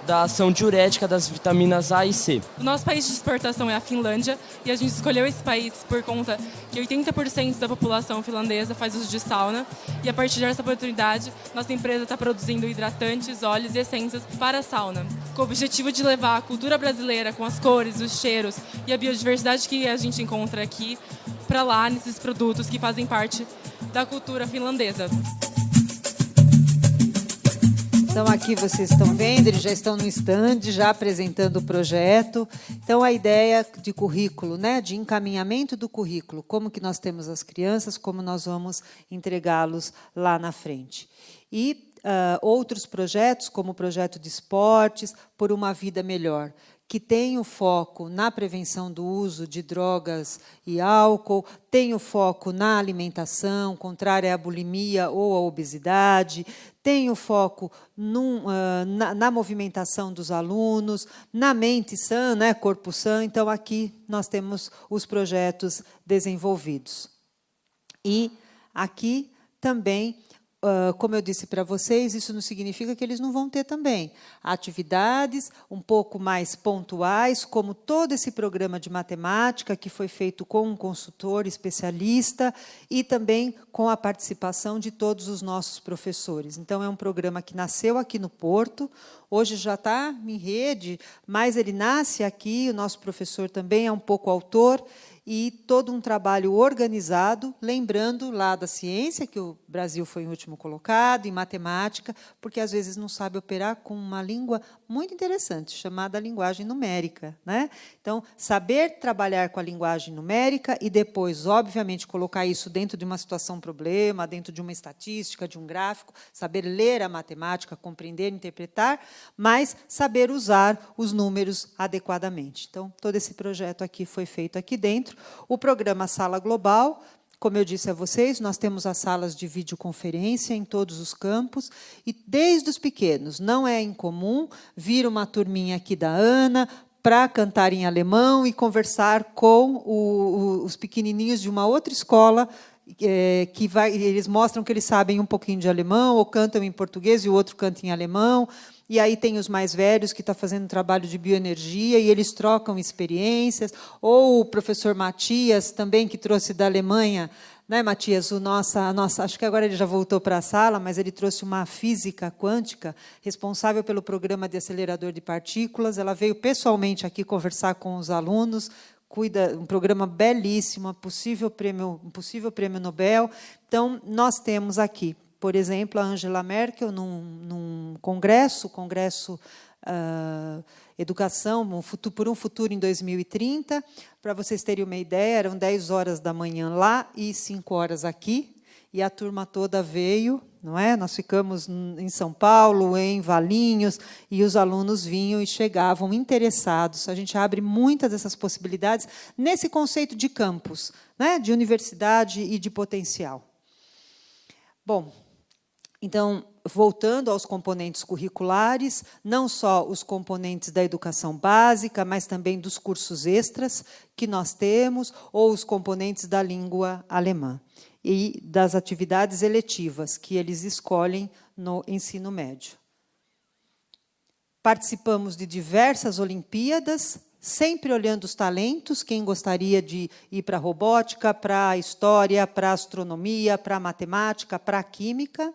Speaker 11: da ação diurética das vitaminas A e C.
Speaker 12: O nosso país de exportação é a Finlândia e a gente escolheu esse país por conta que 80% da população finlandesa faz uso de sauna e a partir dessa oportunidade, nossa empresa está produzindo hidratantes, óleos e essências para a sauna, com o objetivo de levar a cultura brasileira com as cores, os cheiros e a biodiversidade que a gente encontra aqui para lá nesses produtos que fazem parte da cultura finlandesa.
Speaker 1: Então, aqui vocês estão vendo, eles já estão no stand, já apresentando o projeto. Então, a ideia de currículo, né, de encaminhamento do currículo, como que nós temos as crianças, como nós vamos entregá-los lá na frente. E outros projetos, como o projeto de esportes, por uma vida melhor, que tem o foco na prevenção do uso de drogas e álcool, tem o foco na alimentação, contrária à bulimia ou à obesidade, tem o foco na movimentação dos alunos, na mente sã, né, corpo sã. Então, aqui nós temos os projetos desenvolvidos. E aqui também, como eu disse para vocês, isso não significa que eles não vão ter também atividades um pouco mais pontuais, como todo esse programa de matemática que foi feito com um consultor especialista e também com a participação de todos os nossos professores. Então, é um programa que nasceu aqui no Porto, hoje já está em rede, mas ele nasce aqui, o nosso professor também é um pouco autor, e todo um trabalho organizado, lembrando lá da ciência, que o Brasil foi o último colocado, em matemática, porque às vezes não sabe operar com uma língua muito interessante, chamada linguagem numérica, né? Então, saber trabalhar com a linguagem numérica e depois, obviamente, colocar isso dentro de uma situação problema, dentro de uma estatística, de um gráfico, saber ler a matemática, compreender, interpretar, mas saber usar os números adequadamente. Então, todo esse projeto aqui foi feito aqui dentro. O programa Sala Global, como eu disse a vocês, nós temos as salas de videoconferência em todos os campos, e desde os pequenos, não é incomum vir uma turminha aqui da Ana para cantar em alemão e conversar com os pequenininhos de uma outra escola, eles mostram que eles sabem um pouquinho de alemão, ou cantam em português e o outro canta em alemão. E aí tem os mais velhos que estão fazendo um trabalho de bioenergia e eles trocam experiências. Ou o professor Matias, também, que trouxe da Alemanha, né, Matias? Acho que agora ele já voltou para a sala, mas ele trouxe uma física quântica, responsável pelo programa de acelerador de partículas. Ela veio pessoalmente aqui conversar com os alunos, cuida, um programa belíssimo, um possível prêmio Nobel. Então, nós temos aqui, por exemplo, a Angela Merkel, num congresso Educação por um Futuro em 2030. Para vocês terem uma ideia, eram 10 horas da manhã lá e 5 horas aqui, e a turma toda veio, não é? Nós ficamos em São Paulo, em Valinhos, e os alunos vinham e chegavam interessados. A gente abre muitas dessas possibilidades nesse conceito de campus, né? De universidade e de potencial. Bom, então, voltando aos componentes curriculares, não só os componentes da educação básica, mas também dos cursos extras que nós temos, ou os componentes da língua alemã, e das atividades eletivas que eles escolhem no ensino médio. Participamos de diversas Olimpíadas, sempre olhando os talentos, quem gostaria de ir para a robótica, para a história, para a astronomia, para a matemática, para a química.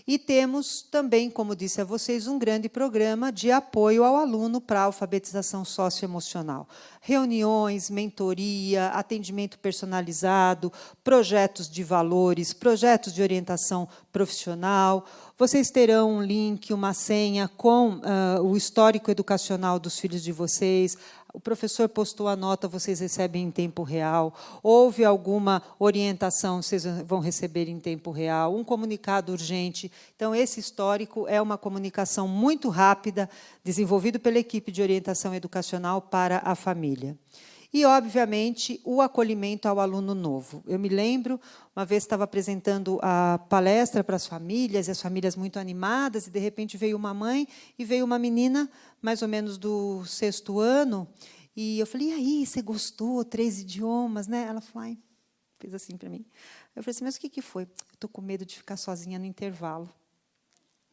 Speaker 1: E temos também, como disse a vocês, um grande programa de apoio ao aluno para a alfabetização socioemocional. Reuniões, mentoria, atendimento personalizado, projetos de valores, projetos de orientação profissional. Vocês terão um link, uma senha com o histórico educacional dos filhos de vocês. O professor postou a nota, vocês recebem em tempo real. Houve alguma orientação, vocês vão receber em tempo real. Um comunicado urgente. Então, esse histórico é uma comunicação muito rápida, desenvolvido pela equipe de orientação educacional para a família. E, obviamente, o acolhimento ao aluno novo. Eu me lembro, uma vez estava apresentando a palestra para as famílias, e as famílias muito animadas, e, de repente, veio uma mãe e veio uma menina, mais ou menos do 6º ano, e eu falei, e aí, você gostou? 3 idiomas, né? Ela falou, ai, fez assim para mim. Eu falei assim, mas o que foi? Eu estou com medo de ficar sozinha no intervalo.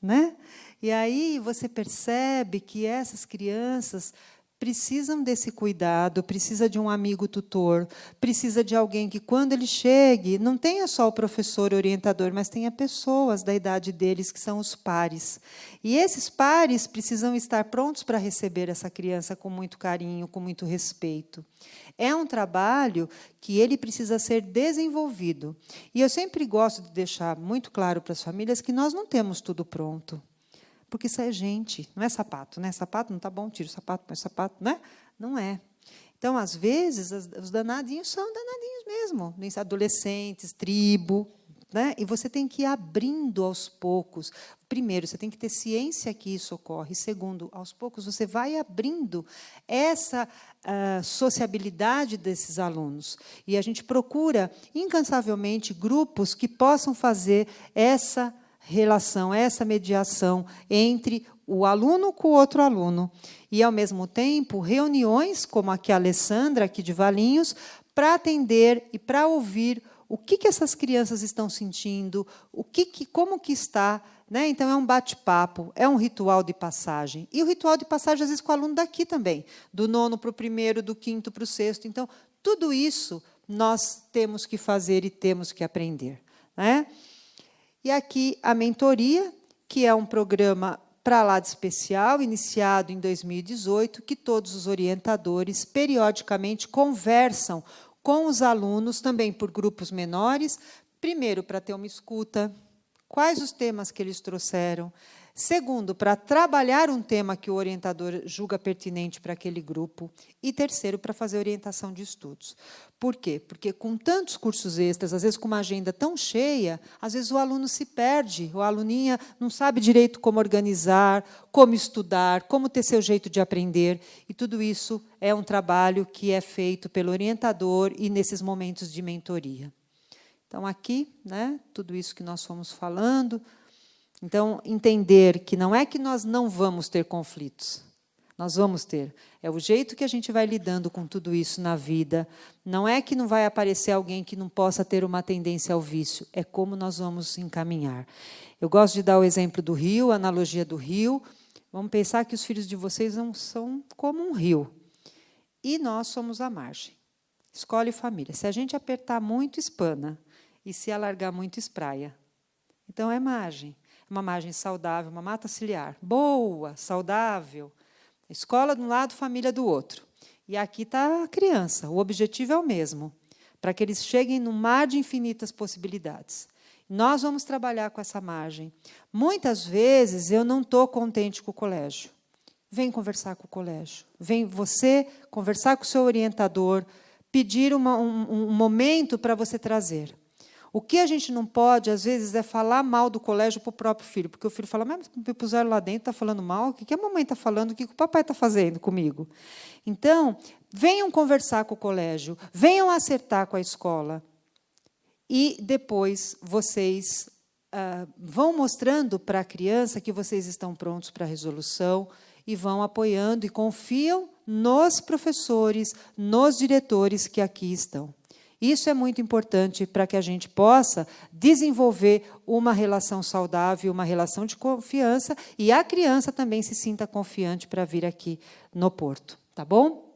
Speaker 1: Né? E aí você percebe que essas crianças precisam desse cuidado, precisa de um amigo tutor, precisa de alguém que, quando ele chegue, não tenha só o professor orientador, mas tenha pessoas da idade deles, que são os pares. E esses pares precisam estar prontos para receber essa criança com muito carinho, com muito respeito. É um trabalho que ele precisa ser desenvolvido. E eu sempre gosto de deixar muito claro para as famílias que nós não temos tudo pronto. Porque isso é gente, não é sapato, né? Sapato não está bom, tira o sapato, põe o sapato, né? Não é. Então, às vezes, os danadinhos são danadinhos mesmo, adolescentes, tribo, né? E você tem que ir abrindo aos poucos. Primeiro, você tem que ter ciência que isso ocorre. Segundo, aos poucos, você vai abrindo essa sociabilidade desses alunos. E a gente procura, incansavelmente, grupos que possam fazer essa relação, essa mediação entre o aluno com o outro aluno. E, ao mesmo tempo, reuniões, como a que a Alessandra, aqui de Valinhos, para atender e para ouvir o que essas crianças estão sentindo, como que está. Né? Então, é um bate-papo, é um ritual de passagem. E o ritual de passagem, às vezes, com o aluno daqui também, do 9º para o 1º, do 5º para o 6º. Então, tudo isso nós temos que fazer e temos que aprender. Né? E aqui a mentoria, que é um programa para lá de especial, iniciado em 2018, que todos os orientadores, periodicamente, conversam com os alunos, também por grupos menores, primeiro, para ter uma escuta, quais os temas que eles trouxeram, segundo, para trabalhar um tema que o orientador julga pertinente para aquele grupo, e terceiro, para fazer orientação de estudos. Por quê? Porque, com tantos cursos extras, às vezes com uma agenda tão cheia, às vezes o aluno se perde, o aluninha não sabe direito como organizar, como estudar, como ter seu jeito de aprender, e tudo isso é um trabalho que é feito pelo orientador e nesses momentos de mentoria. Então, aqui, né, tudo isso que nós fomos falando. Então, entender que não é que nós não vamos ter conflitos, nós vamos ter. É o jeito que a gente vai lidando com tudo isso na vida. Não é que não vai aparecer alguém que não possa ter uma tendência ao vício, é como nós vamos encaminhar. Eu gosto de dar o exemplo do rio, a analogia do rio. Vamos pensar que os filhos de vocês não são como um rio. E nós somos a margem. Escolhe família. Se a gente apertar muito, espana. E se alargar muito, espraia. Então, é margem. Uma margem saudável, uma mata ciliar. Boa, saudável. Escola de um lado, família do outro. E aqui está a criança. O objetivo é o mesmo, para que eles cheguem no mar de infinitas possibilidades. Nós vamos trabalhar com essa margem. Muitas vezes, eu não estou contente com o colégio. Vem conversar com o colégio. Vem você conversar com o seu orientador, pedir um momento para você trazer. O que a gente não pode, às vezes, é falar mal do colégio para o próprio filho, porque o filho fala, mas me puseram lá dentro, está falando mal, o que a mamãe está falando, o que o papai está fazendo comigo? Então, venham conversar com o colégio, venham acertar com a escola, e depois vocês vão mostrando para a criança que vocês estão prontos para a resolução e vão apoiando e confiam nos professores, nos diretores que aqui estão. Isso é muito importante para que a gente possa desenvolver uma relação saudável, uma relação de confiança, e a criança também se sinta confiante para vir aqui no Porto. Tá bom?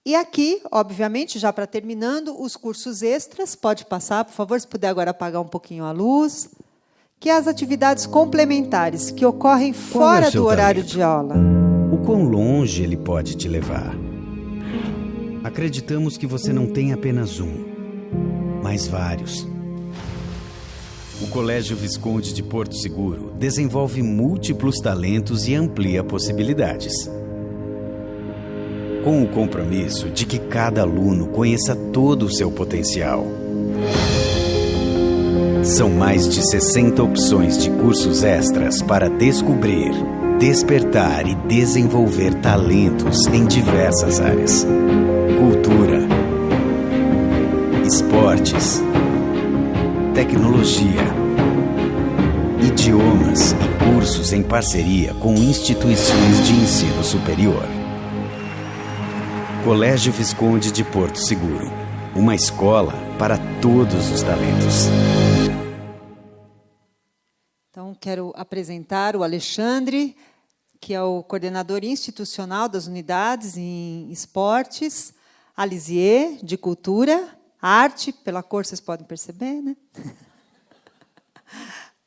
Speaker 1: E aqui, obviamente, já para terminando, os cursos extras. Pode passar, por favor, se puder agora apagar um pouquinho a luz. Que é as atividades complementares que ocorrem fora do horário de aula.
Speaker 13: O quão longe ele pode te levar? Acreditamos que você não tem apenas um, mas vários. O Colégio Visconde de Porto Seguro desenvolve múltiplos talentos e amplia possibilidades. Com o compromisso de que cada aluno conheça todo o seu potencial. São mais de 60 opções de cursos extras para descobrir, despertar e desenvolver talentos em diversas áreas. Cultura, esportes, tecnologia, idiomas e cursos em parceria com instituições de ensino superior. Colégio Visconde de Porto Seguro, uma escola para todos os talentos.
Speaker 1: Então, quero apresentar o Alexandre, que é o coordenador institucional das unidades em esportes, a Lisier, de cultura, arte, pela cor vocês podem perceber, né?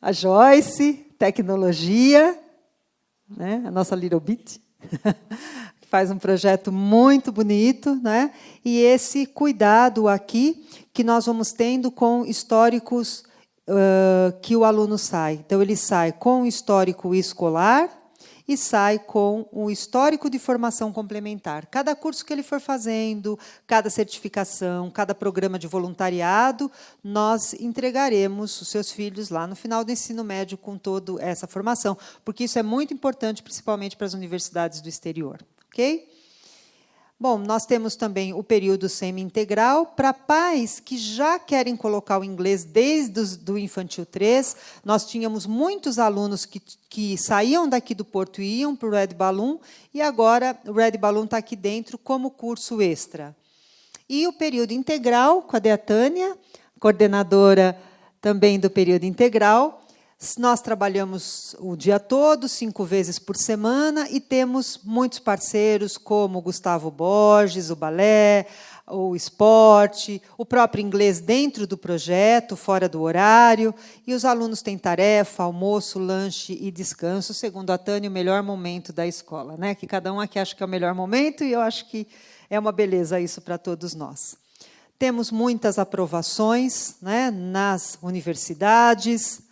Speaker 1: A Joyce, tecnologia, né? A nossa Little Bit, que faz um projeto muito bonito, né? E esse cuidado aqui que nós vamos tendo com históricos que o aluno sai. Então, ele sai com o histórico escolar, e sai com um histórico de formação complementar. Cada curso que ele for fazendo, cada certificação, cada programa de voluntariado, nós entregaremos os seus filhos lá no final do ensino médio com toda essa formação, porque isso é muito importante, principalmente para as universidades do exterior. Ok? Bom, nós temos também o período semi-integral para pais que já querem colocar o inglês desde o infantil 3. Nós tínhamos muitos alunos que saíam daqui do Porto e iam para o Red Balloon, e agora o Red Balloon está aqui dentro como curso extra. E o período integral, com a Deatânia, coordenadora também do período integral. Nós trabalhamos o dia todo, 5 vezes por semana, e temos muitos parceiros, como o Gustavo Borges, o balé, o esporte, o próprio inglês dentro do projeto, fora do horário, e os alunos têm tarefa, almoço, lanche e descanso, segundo a Tânia, o melhor momento da escola, né? Que cada um aqui acha que é o melhor momento, e eu acho que é uma beleza isso para todos nós. Temos muitas aprovações, né, nas universidades.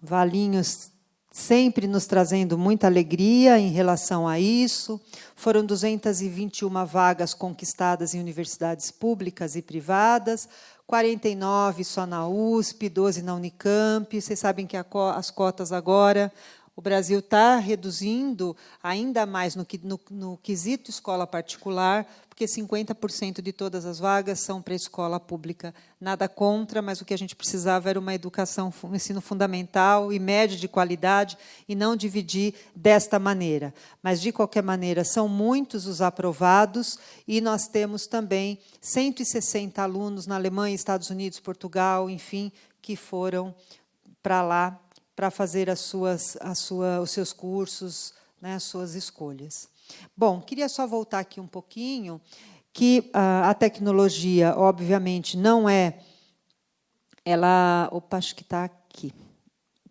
Speaker 1: Valinhos sempre nos trazendo muita alegria em relação a isso. Foram 221 vagas conquistadas em universidades públicas e privadas, 49 só na USP, 12 na Unicamp. Vocês sabem que as cotas agora, o Brasil está reduzindo ainda mais no quesito escola particular, porque 50% de todas as vagas são para a escola pública. Nada contra, mas o que a gente precisava era uma educação, um ensino fundamental e médio de qualidade, e não dividir desta maneira. Mas, de qualquer maneira, são muitos os aprovados, e nós temos também 160 alunos na Alemanha, Estados Unidos, Portugal, enfim, que foram para lá para fazer os seus cursos, né, as suas escolhas. Bom, queria só voltar aqui um pouquinho, que a tecnologia, obviamente, não é... Opa, acho que está aqui.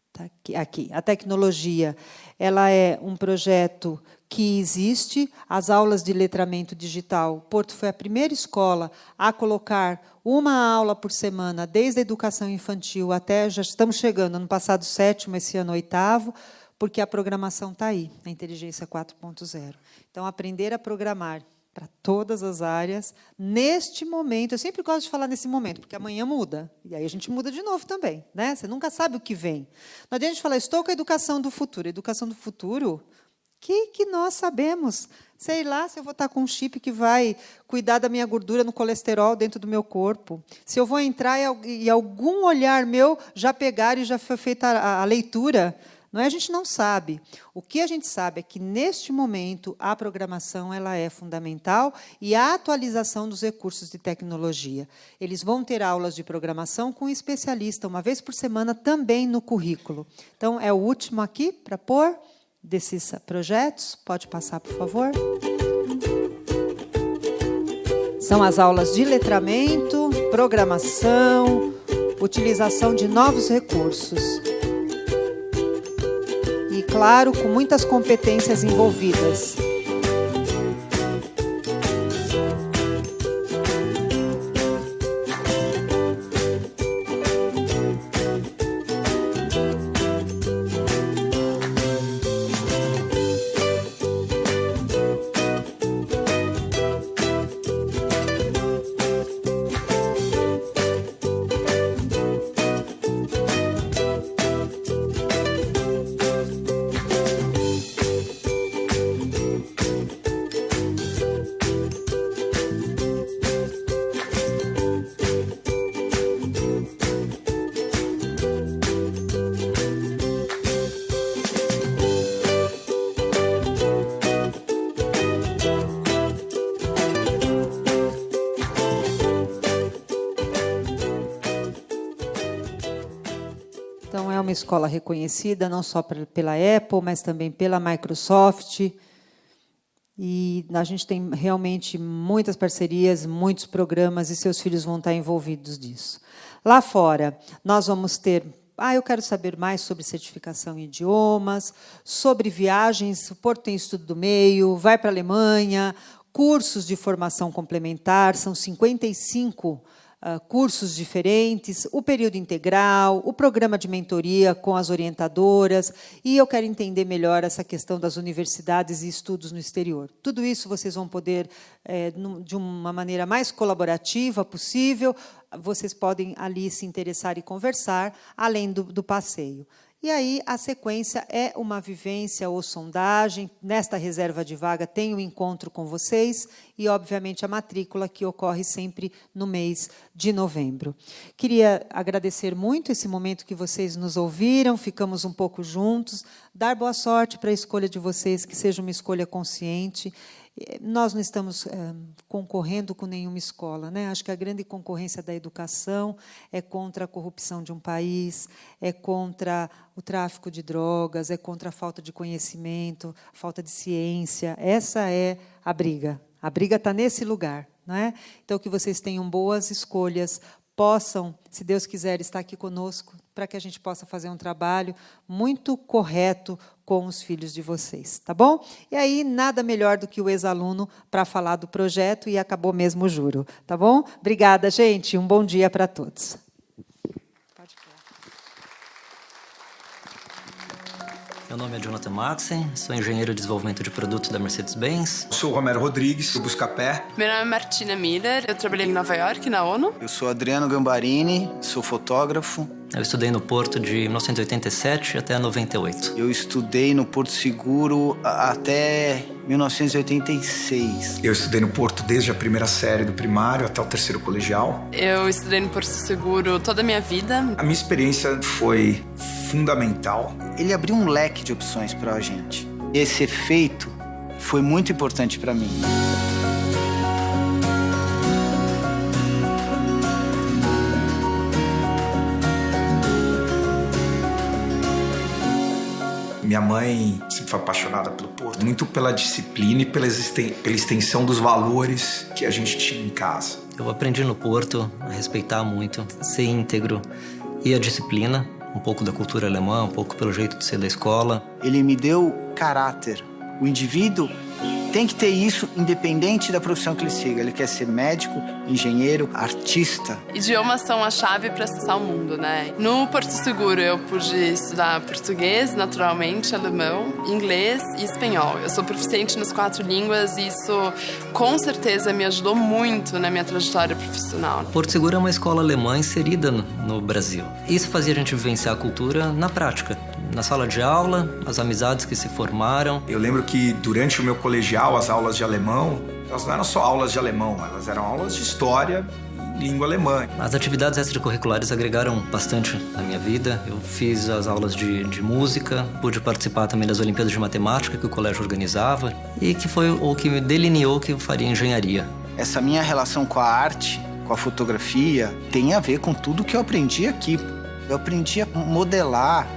Speaker 1: Está aqui. A tecnologia, ela é um projeto que existe. As aulas de letramento digital, o Porto foi a primeira escola a colocar uma aula por semana, desde a educação infantil até, já estamos chegando, ano passado 7º, esse ano 8º, porque a programação está aí, a inteligência 4.0. Então, aprender a programar para todas as áreas, neste momento, eu sempre gosto de falar nesse momento, porque amanhã muda, e aí a gente muda de novo também, né? Você nunca sabe o que vem. Não adianta a gente falar, estou com a educação do futuro. A educação do futuro Que nós sabemos? Sei lá se eu vou estar com um chip que vai cuidar da minha gordura no colesterol dentro do meu corpo. Se eu vou entrar e algum olhar meu já pegar e já foi feita a leitura. Não é? A gente não sabe. O que a gente sabe é que, neste momento, a programação ela é fundamental e a atualização dos recursos de tecnologia. Eles vão ter aulas de programação com um especialista, uma vez por semana, também no currículo. Então, é o último aqui para pôr desses projetos. Pode passar, por favor. São as aulas de letramento, programação, utilização de novos recursos. E, claro, com muitas competências envolvidas. Então, é uma escola reconhecida não só pela Apple, mas também pela Microsoft. E a gente tem realmente muitas parcerias, muitos programas, e seus filhos vão estar envolvidos nisso. Lá fora, nós vamos ter... eu quero saber mais sobre certificação em idiomas, sobre viagens, o Porto tem estudo do meio, vai para a Alemanha, cursos de formação complementar, são 55 cursos diferentes, o período integral, o programa de mentoria com as orientadoras, e eu quero entender melhor essa questão das universidades e estudos no exterior. Tudo isso vocês vão poder, de uma maneira mais colaborativa possível, vocês podem ali se interessar e conversar, além do passeio. E aí a sequência é uma vivência ou sondagem. Nesta reserva de vaga tem um encontro com vocês e, obviamente, a matrícula que ocorre sempre no mês de novembro. Queria agradecer muito esse momento que vocês nos ouviram, ficamos um pouco juntos, dar boa sorte para a escolha de vocês, que seja uma escolha consciente. Nós não estamos concorrendo com nenhuma escola, né? Acho que a grande concorrência da educação é contra a corrupção de um país, é contra o tráfico de drogas, é contra a falta de conhecimento, a falta de ciência. Essa é a briga. A briga está nesse lugar, não é? Então, que vocês tenham boas escolhas, possam, se Deus quiser, estar aqui conosco, para que a gente possa fazer um trabalho muito correto com os filhos de vocês, tá bom? E aí, nada melhor do que o ex-aluno para falar do projeto, e acabou mesmo o juro, tá bom? Obrigada, gente, um bom dia para todos.
Speaker 14: Meu nome é Jonathan Maxen, sou engenheiro de desenvolvimento de produtos da Mercedes-Benz.
Speaker 15: Sou o Romero Rodrigues, do Buscapé.
Speaker 16: Meu nome é Martina Miller, eu trabalhei em Nova York, na ONU.
Speaker 17: Eu sou Adriano Gambarini, sou fotógrafo.
Speaker 14: Eu estudei no Porto de 1987 até 98.
Speaker 17: Eu estudei no Porto Seguro até 1986.
Speaker 15: Eu estudei no Porto desde a primeira série do primário até o terceiro colegial.
Speaker 16: Eu estudei no Porto Seguro toda a minha vida.
Speaker 15: A minha experiência foi fundamental.
Speaker 17: Ele abriu um leque de opções para a gente. Esse efeito foi muito importante para mim.
Speaker 15: Minha mãe sempre foi apaixonada pelo Porto, muito pela disciplina e pela extensão dos valores que a gente tinha em casa.
Speaker 14: Eu aprendi no Porto a respeitar muito, a ser íntegro e a disciplina, um pouco da cultura alemã, um pouco pelo jeito de ser da escola.
Speaker 17: Ele me deu caráter. O indivíduo tem que ter isso independente da profissão que ele siga. Ele quer ser médico, engenheiro, artista.
Speaker 16: Idiomas são a chave para acessar o mundo, né? No Porto Seguro eu pude estudar português, naturalmente, alemão, inglês e espanhol. Eu sou proficiente nas 4 línguas e isso com certeza me ajudou muito na minha trajetória profissional.
Speaker 14: Porto Seguro é uma escola alemã inserida no Brasil. Isso fazia a gente vivenciar a cultura na prática, na sala de aula, as amizades que se formaram.
Speaker 15: Eu lembro que durante o meu colegial, as aulas de alemão, elas não eram só aulas de alemão, elas eram aulas de história e língua alemã.
Speaker 14: As atividades extracurriculares agregaram bastante na minha vida. Eu fiz as aulas de música, pude participar também das Olimpíadas de Matemática que o colégio organizava e que foi o que me delineou que eu faria engenharia.
Speaker 17: Essa minha relação com a arte, com a fotografia, tem a ver com tudo que eu aprendi aqui. Eu aprendi a modelar,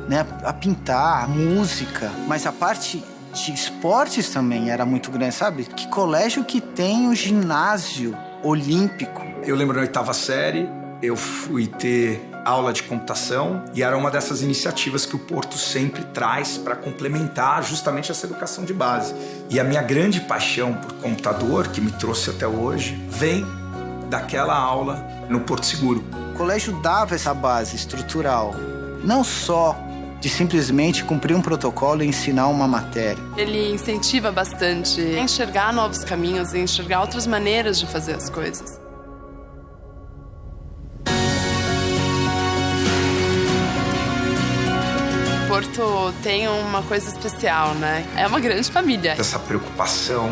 Speaker 17: né, a pintar, a música, mas a parte de esportes também era muito grande, sabe? Que colégio que tem o ginásio olímpico?
Speaker 15: Eu lembro na 8ª série, eu fui ter aula de computação e era uma dessas iniciativas que o Porto sempre traz para complementar justamente essa educação de base. E a minha grande paixão por computador, que me trouxe até hoje, vem daquela aula no Porto Seguro.
Speaker 17: O colégio dava essa base estrutural, não só de simplesmente cumprir um protocolo e ensinar uma matéria.
Speaker 16: Ele incentiva bastante a enxergar novos caminhos e enxergar outras maneiras de fazer as coisas. Porto tem uma coisa especial, né? É uma grande família.
Speaker 15: Essa preocupação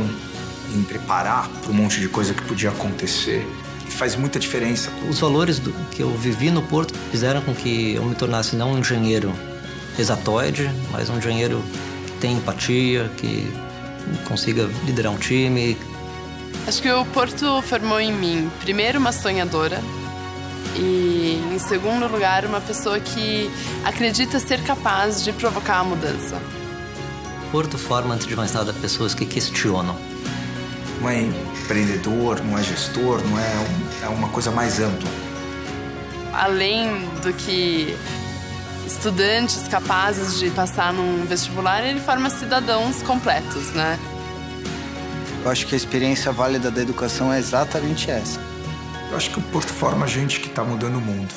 Speaker 15: em preparar para um monte de coisa que podia acontecer faz muita diferença.
Speaker 14: Os valores que eu vivi no Porto fizeram com que eu me tornasse não um engenheiro exatoide, mas um engenheiro que tem empatia, que consiga liderar um time.
Speaker 16: Acho que o Porto formou em mim, primeiro, uma sonhadora e, em segundo lugar, uma pessoa que acredita ser capaz de provocar a mudança.
Speaker 14: Porto forma, antes de mais nada, pessoas que questionam.
Speaker 15: Não é empreendedor, não é gestor, não é uma coisa mais ampla.
Speaker 16: Além do que estudantes capazes de passar num vestibular, ele forma cidadãos completos, né?
Speaker 17: Eu acho que a experiência válida da educação é exatamente essa.
Speaker 15: Eu acho que o Porto forma gente que está mudando o mundo.